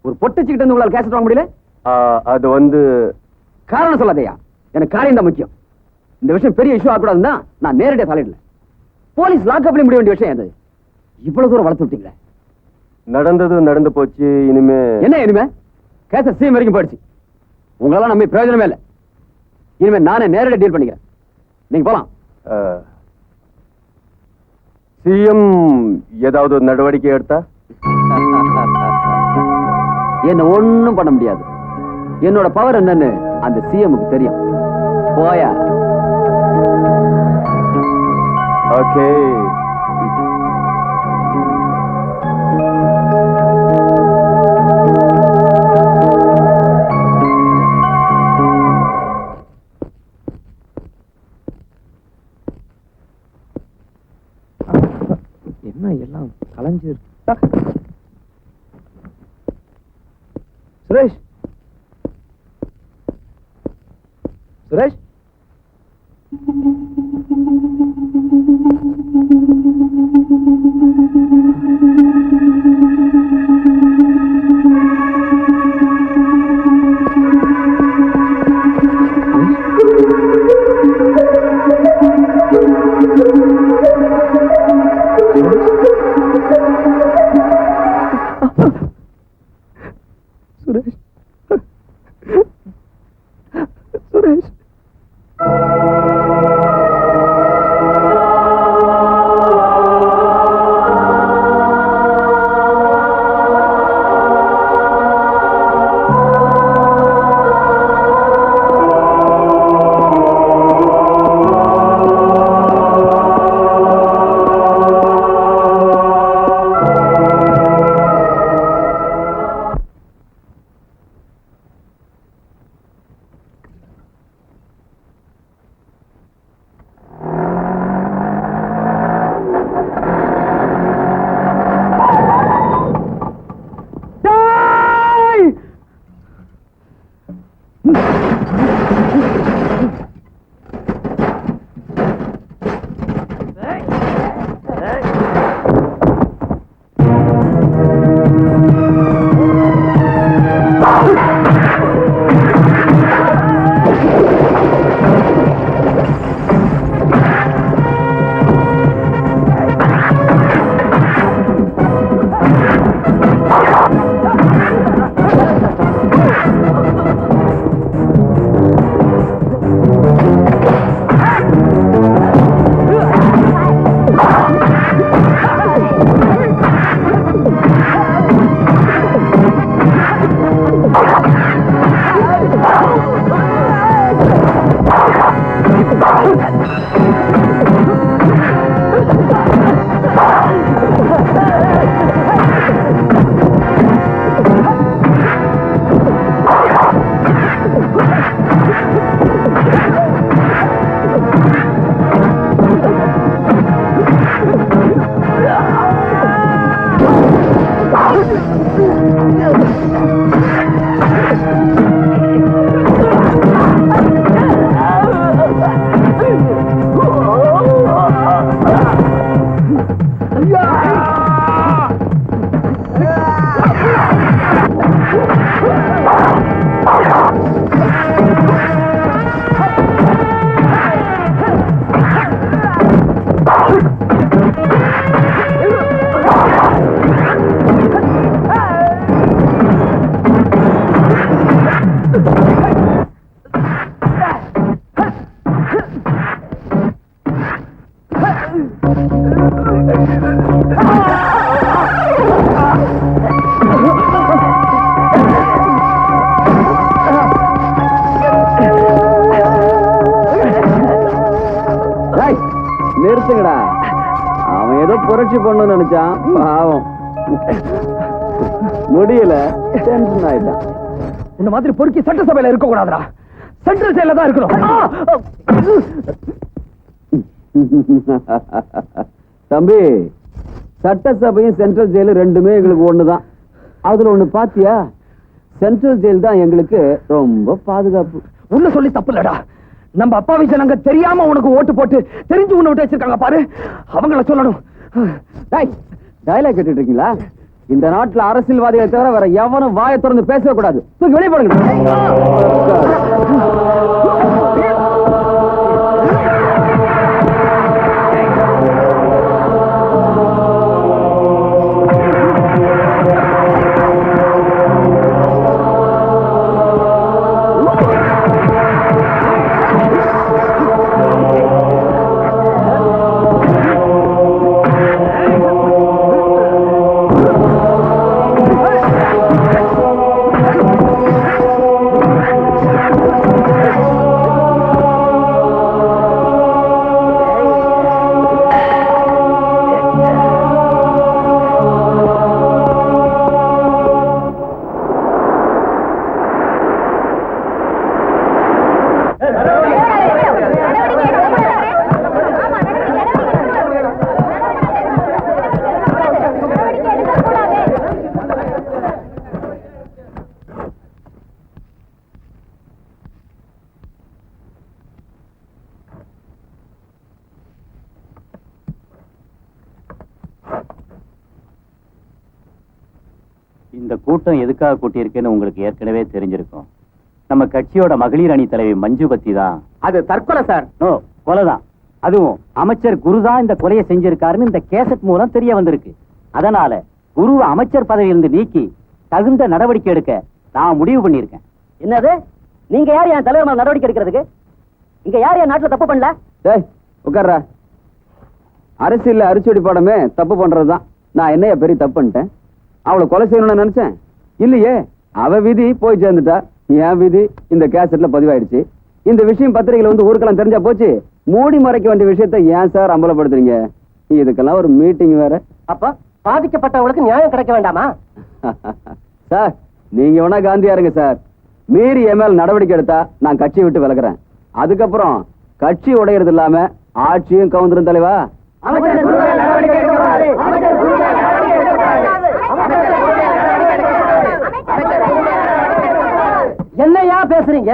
ஒரு பொட்டச்சிக்கிட்ட இருந்து உங்களால் கேசட் வாங்க முடியல? அது வந்து காரணம் சொல்லாதையா, எனக்கு காரியம் தான் முக்கியம். இந்த விஷயம் பெரிய இஷ்யூ ஆகக்கூடாதுன்னா நான் நேரடியாக தலையிடல. போலீஸ் லாக்அப்ல முடிய வேண்டிய விஷயம் அது. இவ்வளவு தூரம் வளர்த்து விட்டீங்களே. நடந்தது நடந்து போச்சு. இனிமே என்ன இனிமே? கேசட் சீம் வரைக்கும் போயிடுச்சு. உங்களால நம்ம பிரயோஜனமே இல்லை. இனிமே நானே நேரடியாக டீல் பண்ணிக்கிறேன். நீங்க போலாம். சிஎம் ஏதாவது நடவடிக்கை எடுத்தா? என்ன ஒண்ணும் பண்ண முடியாது. என்னோட பவர் என்னன்னு அந்த சிஎம்க்கு தெரியும். போயா. ஓகே. என்ன எல்லாம் கலைஞ்சு சுரேஷ் சுரேஷ் சுரேஷ் சுரேஷ் நிறுத்துங்கடா. அவன் ஏதோ புரட்சி பண்ணணும்னு நினைச்சான். பாவம் முடியல, டென்ஷன் ஆயிட்டான். இந்த மாதிரி பொறுக்கி சட்டசபையில இருக்க கூடாதுடா. சென்ட்ரல் ஜெயில தான் இருக்கணும். தம்பி, சட்டசபையும் சென்ட்ரல் ஜெயிலு ரெண்டுமே எங்களுக்கு ஒண்ணுதான். அதுல ஒண்ணு பாத்தியா? சென்ட்ரல் ஜெயில் தான் எங்களுக்கு ரொம்ப பாதுகாப்பு. உள்ள சொல்லி தப்பு இல்லடா. நம்ம அப்பாவி ஜனங்க தெரியாம உனக்கு ஓட்டு போட்டு தெரிஞ்சு உன்னை விட்டு வச்சிருக்காங்க பாரு. அவங்கள சொல்லணும். டயலாக் கேட்டுட்டு இருக்கீங்களா? இந்த நாட்டுல அரசியல்வாதிகளை தவிர வேற எவனும் வாயை திறந்து பேசவே கூடாது. தூக்கி வெளியே போடுங்க. இந்த கூட்டம் எதுக்காக கூட்டியிருக்குன்னு உங்களுக்கு ஏற்கனவே தெரிஞ்சிருக்கும். நம்ம கட்சியோட மகளிர் அணி தலைவி மஞ்சு பத்தி தான். அது தற்கொலை சார். நோ, கொலைதான். அதுவும் அமைச்சர் குருதான் இந்த கொலையை செஞ்சிருக்காருன்னு இந்த கேசட் மூலம் தெரிய வந்திருக்கு. அதனால குருவை அமைச்சர் பதவியிலிருந்து நீக்கி தகுந்த நடவடிக்கை எடுக்க நான் முடிவு பண்ணியிருக்கேன். என்னது? நீங்க யார் என் தலைவர் மேல நடவடிக்கை எடுக்கிறதுக்கு? இங்க யார் என் நாட்டுல தப்பு பண்ணல? டேய் உட்கார்றா. அரசியல்ல அரிச்சொடி பாடமே தப்பு பண்றதுதான். நான் என்னைய பெரிய தப்பு பண்ணிட்டேன்? அவளை கொலை செய்யணும்னு நினைச்சேன்? இல்லையே, அவ விதி போய் சேர்ந்துட்டா. என் விதி இந்த கேசட்ல பதிவாயிடுச்சு. இந்த விஷயம் பத்திரிகையில வந்து ஊருக்கெல்லாம் தெரிஞ்சா போச்சு. மூடி மறைக்க வேண்டிய விஷயத்தை ஏன் சார் அம்பலப்படுத்துறீங்க? இதுக்கெல்லாம் ஒரு மீட்டிங் வேற. அப்ப பாதிக்கப்பட்டவங்களுக்கு நியாயம் கிடைக்க வேண்டாமா? சார் நீங்க வேணா காந்தியா இருங்க சார். மீறி என் மேல் நடவடிக்கை எடுத்தா நான் கட்சியை விட்டு விலகுறேன். அதுக்கப்புறம் கட்சி உடையறது இல்லாம ஆட்சியும் கவுந்துரும் தலைவா. என்னையா பேசுறீங்க?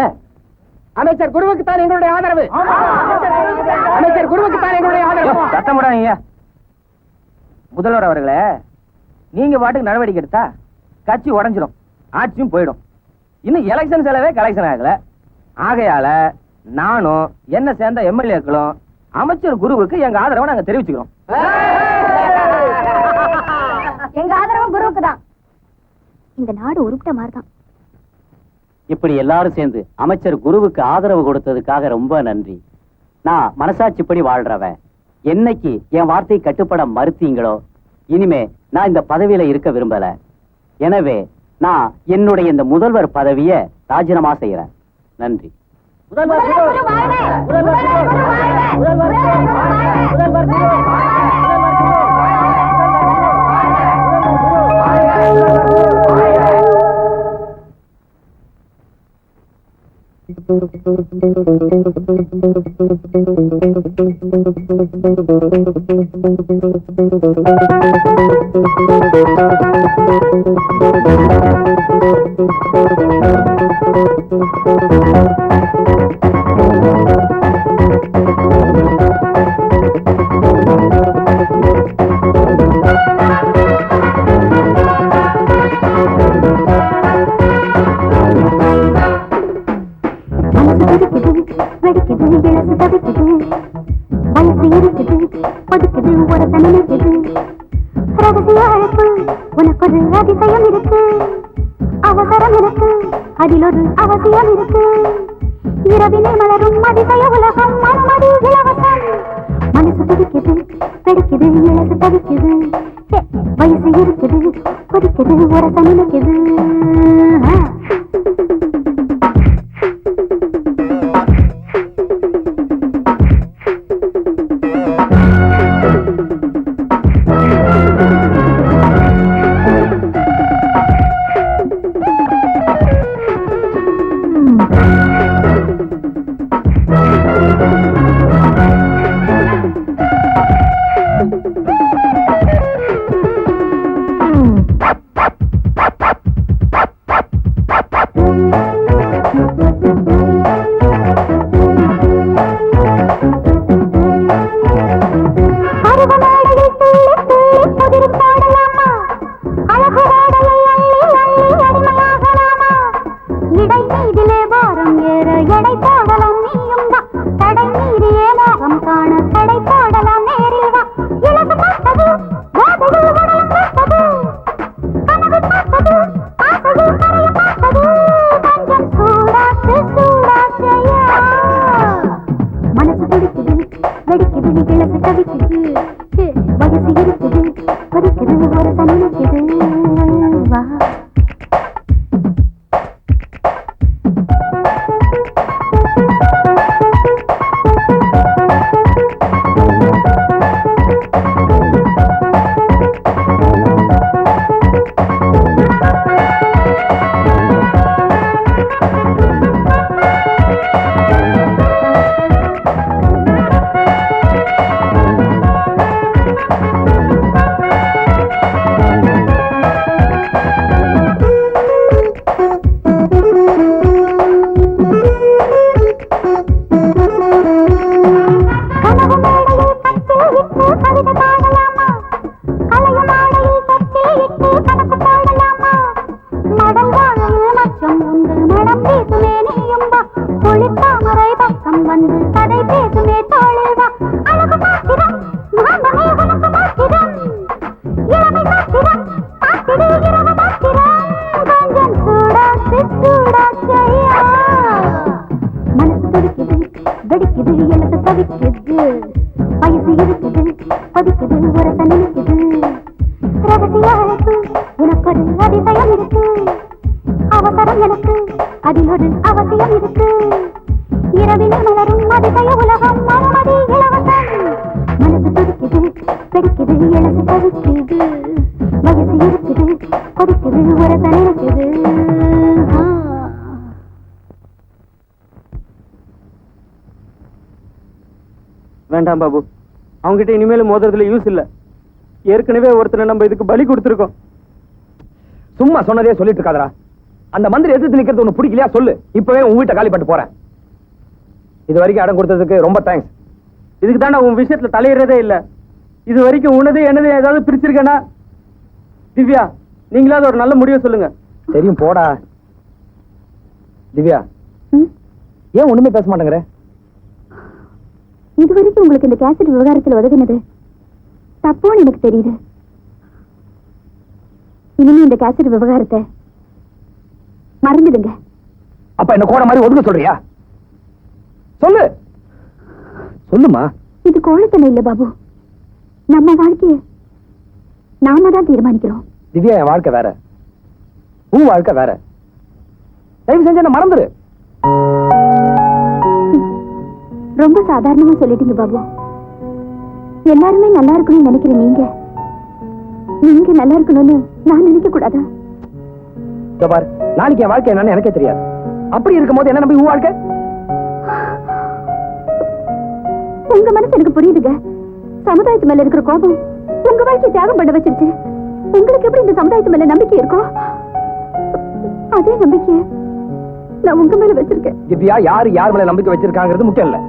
அமைச்சர் குருவுக்கு தான் எங்களுடைய ஆதரவு. அமைச்சர் குருவுக்கு தான் எங்களுடைய ஆதரவு. சத்தமிடாதீங்க. முதல்வர் அவர்களே, நீங்க பாட்டுக்கு நடவடிக்கை எடுத்தா கட்சி உடைஞ்சிடும், ஆட்சியும் போயிடும். இன்னும் எலெக்ஷன் செலவே கலெக்ஷன் ஆகல. ஆகையால நானும் என்ன சேர்ந்த எம்எல்ஏக்களும் அமைச்சர் குருவுக்கு எங்க ஆதரவை நாங்க தெரிவிச்சுக்கிறோம். எங்க ஆதரவும் குருவுக்கு தான். இந்த நாடு உருப்பிட்ட மாதிரிதான். இப்படி எல்லாரும் சேர்ந்து அமைச்சர் குருவுக்கு ஆதரவு கொடுத்ததுக்காக ரொம்ப நன்றி. நான் மனசாட்சிப்படி வாழ்றவன். என்னைக்கு என் வார்த்தை கட்டுப்பட மறுத்தீங்களோ இனிமே நான் இந்த பதவியில இருக்க விரும்பல. எனவே நான் என்னுடைய இந்த முதல்வர் பதவியை ராஜினாமா செய்யறேன். நன்றி. உனக்கொரு அதிசயம் இருக்கு, அவசரம் இருக்கு, அதில் ஒரு அவசியம் இருக்கு. இரவிலே மலரும் அதிசய உலகம், அனுமதி இலவசம். மனசு துடிக்குது, வெடிக்குது, இலசு தவிக்குது, வயசு இருக்குது, கொதிக்குது, உரச நினைக்குது. இலசு தவிக்குது வயசு இருக்குது கொதிக்குது ஒரு சனிக்குது வா வேண்டாம் பாபு, அவங்ககிட்ட இனிமேல் மோதுறதுல யூஸ் இல்ல. ஏற்கனவே ஒருத்தனை நம்ம இதுக்கு பலி கொடுத்துருக்கோம். சும்மா சொன்னதே சொல்லிட்டு இருக்காதரா. அந்த மந்திரி எதிர்த்து நிக்கிறது உனக்கு பிடிக்கலையா சொல்லு, இப்பவே உன் வீட்டை காலி பண்ணிட்டு போறேன். இது வரைக்கும் இடம் கொடுத்ததுக்கு ரொம்ப தேங்க்ஸ். இதுக்கு தான் நான் உன் விஷயத்துல தலையிடறதே இல்ல. இது வரைக்கும் உனது என்னது ஏதாவது பிரிச்சிருக்கேனா? திவ்யா, நீங்களாவது ஒரு நல்ல முடிவை சொல்லுங்க. தெரியும் போடா. திவ்யா, ஏன் ஒண்ணுமே பேச மாட்டேங்கிற? இதுவரைக்கும் உங்களுக்கு இந்த கேசட் விவகாரத்தில் உதவினது தப்போன்னு எனக்கு தெரியுது. இனிமே இந்த கேசட் விவகாரத்தை மறந்துடுங்க. அப்ப என்ன கோட மாதிரி ஒதுங்க சொல்றியா? சொல்லு சொல்லுமா. இது கோழத்தனை இல்ல பாபு, நம்ம வாழ்க்கைய நாம தான் தீர்மானிக்கிறோம். திவ்யா, என் வாழ்க்கை வேற, உன் வாழ்க்கை வேற. தயவு செஞ்சு என்ன மறந்துரு. ரொம்ப சாதாரணமா சொல்லிட்டீங்க பாபு. எல்லாருமே நல்லா இருக்கணும்னு நினைக்கிற நீங்க நல்லா இருக்கணும்னு நான் நினைக்க கூடாதா? பார், நாளைக்கு என் வாழ்க்கை என்னன்னு எனக்கே தெரியாது. அப்படி இருக்கும் போது என்ன நம்பி உன் வாழ்க்கை? உங்க மனசு எனக்கு புரியுதுங்க. சமுதாயத்து மேல இருக்கிற கோபம் உங்க வாழ்க்கையை தியாகம் பண்ண வச்சிருச்சு. உங்களுக்கு எப்படி இந்த சமுதாயத்து மேல நம்பிக்கை இருக்கும்? அதே நம்பிக்கை நான் உங்க மேல வச்சிருக்கேன். திவ்யா, யார் மேல நம்பிக்கை வச்சிருக்காங்கிறது முக்கியம் இல்ல.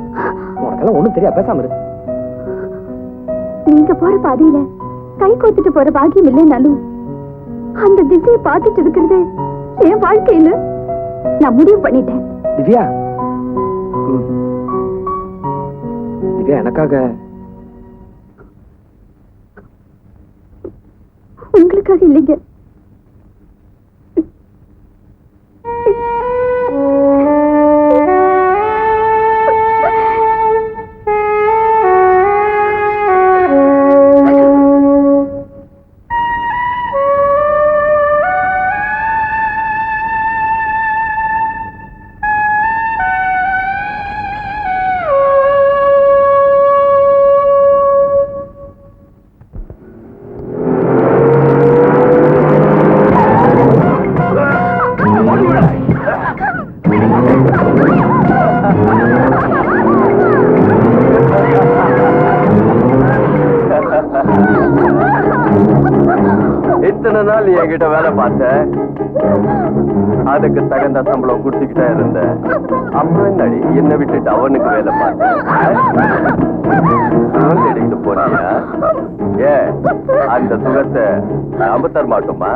உனக்கெல்லாம் ஒண்ணும் தெரியாது, பேசாம இரு. நீங்க போற பாதையில கை கோத்துட்டு போற பாக்கியம் இல்லைன்னாலும் அந்த திசையை பார்த்துட்டு இருக்கிறது என் வாழ்க்கையில நான் முடிவு பண்ணிட்டேன். திவ்யா, திவ்யா, எனக்காக உங்களுக்காக இல்லைங்க, இத்தனை நாள் என்கிட்ட வேலை பார்த்த, அதுக்கு தகுந்த சம்பளம் குடுத்துக்கிட்டே இருந்த. அப்புறம் என்னடி என்ன விட்டுட்டு அவனுக்கு வேலை பார்த்த எடுக்கிட்டு போனியா? ஏ, அந்த சுகத்தை நாம தர மாட்டோமா?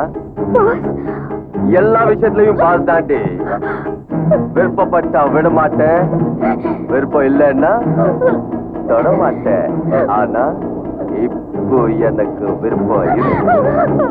எல்லா விஷயத்திலையும் பாஸ் தாண்டி. விருப்பப்பட்டா விட மாட்டேன், விருப்பம் இல்லைன்னா தொட மாட்டேன். ஆனா இப்போ எனக்கு விருப்பம் இருக்கு.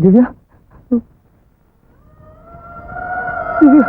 திவ்யா திவ்யா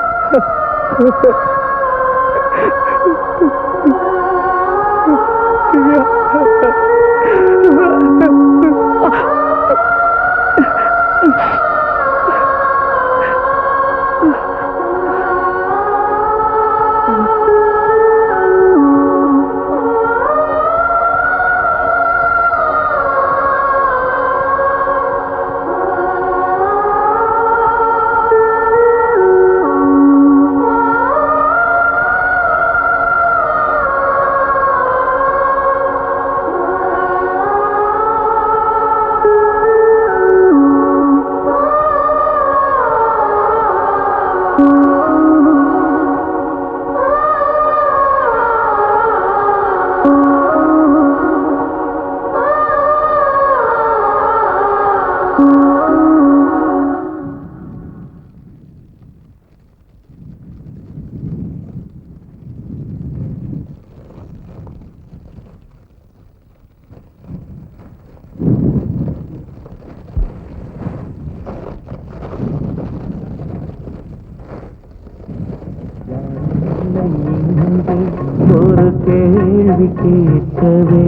ஒரு கேள்வி கேட்கவே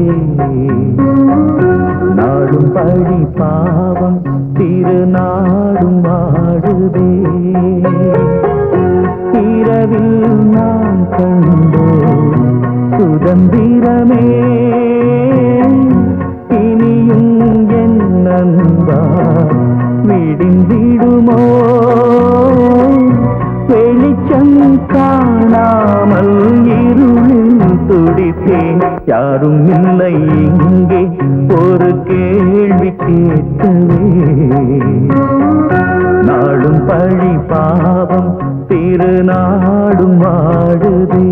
நாடும் பழி பாவம் திருநாடும் வாடுதே இரவில் நாம் கண்டோ சுதந்திரமே இனியும் என் நண்பா விடிந்திடுமோ வெளிச்சம் காணாமல் இருளில் துடித்தேன் யாரும் இல்லை இங்கே ஒரு கேள்வி கேட்கவே நாடும் பழி பாவம் திருநாடும் வாடுதே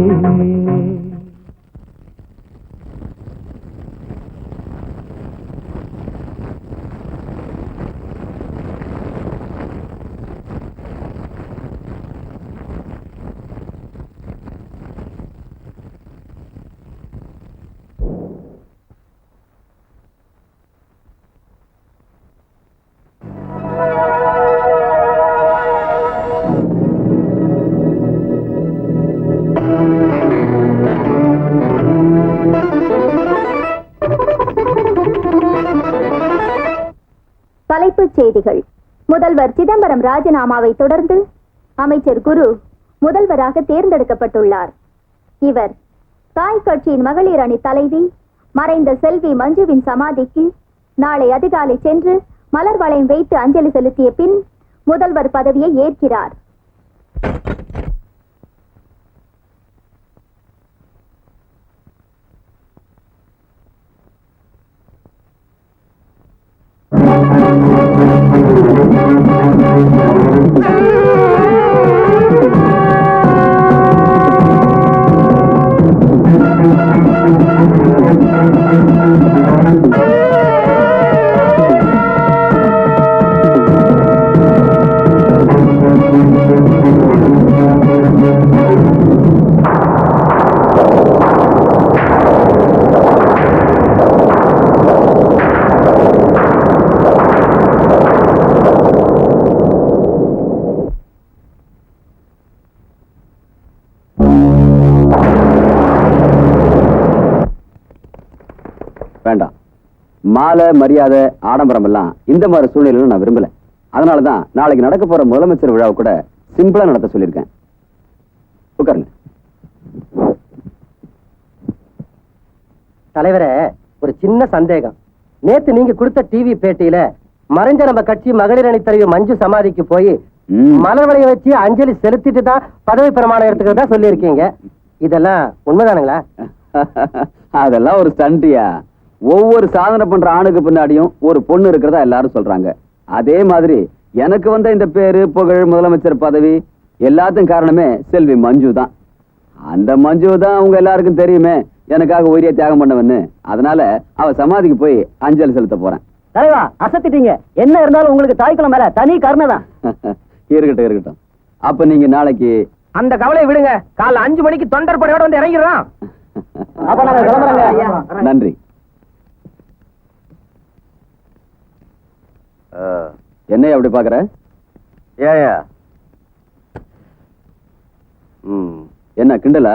தலைப்புச் செய்திகள். முதல்வர் சிதம்பரம் ராஜினாமாவை தொடர்ந்து அமைச்சர் குரு முதல்வராக தேர்ந்தெடுக்கப்பட்டுள்ளார். இவர் தாய் கட்சியின் மகளிர் அணி தலைவி மறைந்த செல்வி மஞ்சுவின் சமாதிக்கு நாளை அதிகாலை சென்று மலர் வளையம் வைத்து அஞ்சலி செலுத்திய பின் முதல்வர் பதவியை ஏற்கிறார். வேண்டாம். மாலை மரியாதை ஆடம்பரம் எல்லாம் இந்த மாதிரி சூழ்நிலையில நான் விரும்பல. அதனாலதான் நாளைக்கு நடக்க போற முதலமைச்சர் விழாவை கூட சிம்பிளா நடத்த சொல்லியிருக்கேன். உட்காருங்க. தலைவரே, ஒரு சின்ன சந்தேகம். நேத்து நீங்க கொடுத்த டிவி பேட்டியில மறைஞ்ச நம்ம கட்சி மகளிர் அணி தலைவி மஞ்சு சமாதிக்கு போய் மலர் வளையம் வச்சு அஞ்சலி செலுத்திட்டு தான் பதவி பிரமாணம் எடுத்துக்கிறதா சொல்லியிருக்கீங்க. இதெல்லாம் உண்மைதானுங்களா? அதெல்லாம் ஒரு ஸ்டண்டியா. ஒவ்வொரு சாதனை பண்ற ஆணுக்கு பின்னாடியும் ஒரு பொண்ணு இருக்கிறதா எல்லாரும் சொல்றாங்க. அதே மாதிரி எனக்கு வந்த இந்த பேரு புகழ் முதலமைச்சர் பதவி எல்லாத்துக்கும் காரணமே செல்வி மஞ்சு தான். அந்த மஞ்சு தான் உங்க எல்லாருக்கும் தெரியுமே எனக்காக உயிரிய தியாகம் பண்ணவன்னு. அதனால அவ சமாதிக்கு போய் அஞ்சலி செலுத்த போறேன். தலைவா, அசத்திட்டீங்க. என்ன இருந்தாலும் உங்களுக்கு தாய்க்குளம் மேல தனி கருணை தான். இருக்கட்டும் இருக்கட்டும். அப்ப நீங்க நாளைக்கு அந்த கவலையை விடுங்க. காலைல 5 மணிக்கு தொண்டர்படையோட வந்து இறங்கிடுறோம். நன்றி. என்னைய அப்படி பாக்குற? ஏயா என்ன கிண்டல?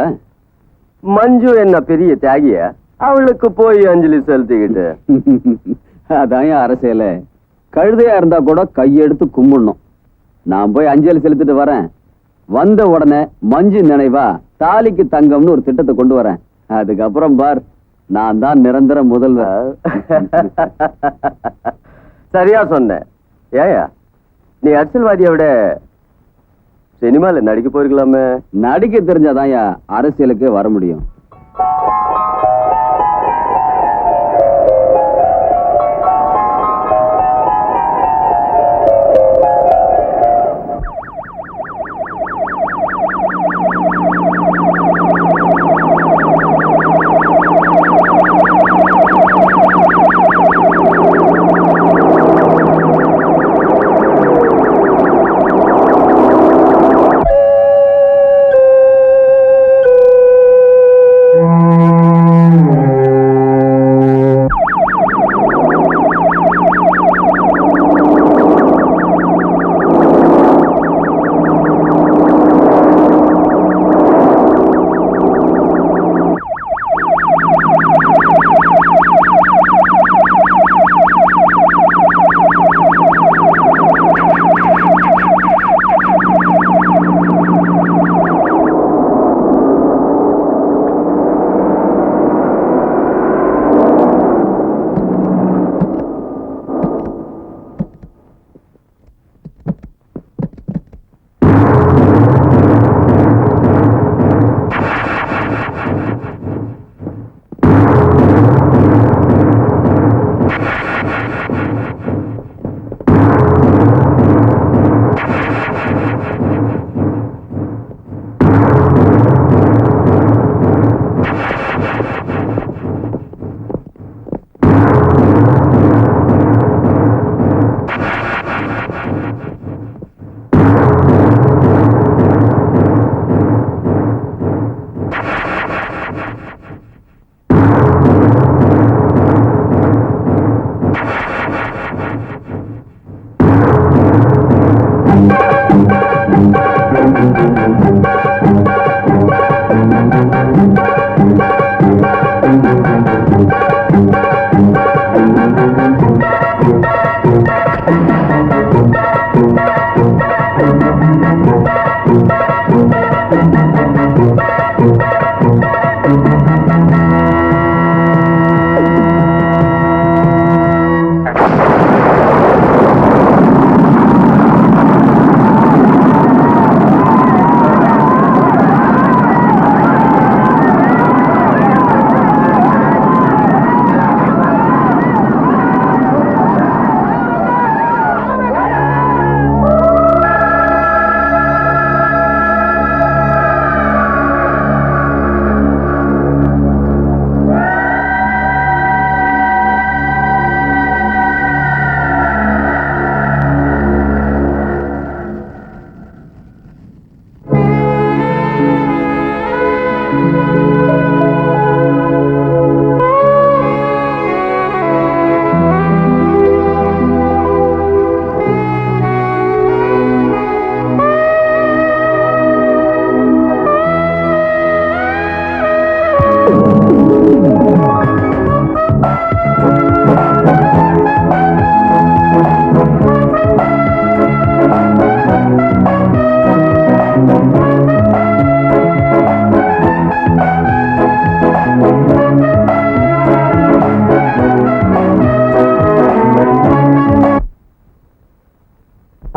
மஞ்சு என்ன பெரிய தியாகிய? அவளுக்கு போய் அஞ்சலி செலுத்திக்கிட்டு அதான் அரசியல. கழுதையா இருந்தா கூட கையெடுத்து கும்பிடணும். நான் போய் அஞ்சலி செலுத்திட்டு வரேன். வந்த உடனே மஞ்சு நினைவா தாலிக்கு தங்கம்னு ஒரு திட்டத்தை கொண்டு வரேன். அதுக்கப்புறம் பார், நான் தான் நிரந்தர முதல்வர். சரியா சொன்ன. ஏயா நீ அரசியல்வாதியை விட சினிமால நடிக்க போயிருக்கலாமே. நடிக்க தெரிஞ்சாதான் அரசியலுக்கு வர முடியும்.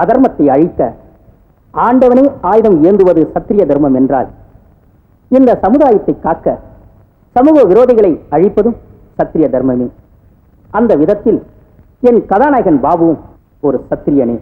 அதர்மத்தை அழிக்க ஆண்டவனே ஆயுதம் ஏந்துவது சத்திரிய தர்மம் என்றால், இந்த சமுதாயத்தை காக்க சமூக விரோதிகளை அழிப்பதும் சத்திரிய தர்மமே. அந்த விதத்தில் என் கதாநாயகன் பாபுவும் ஒரு சத்திரியனே.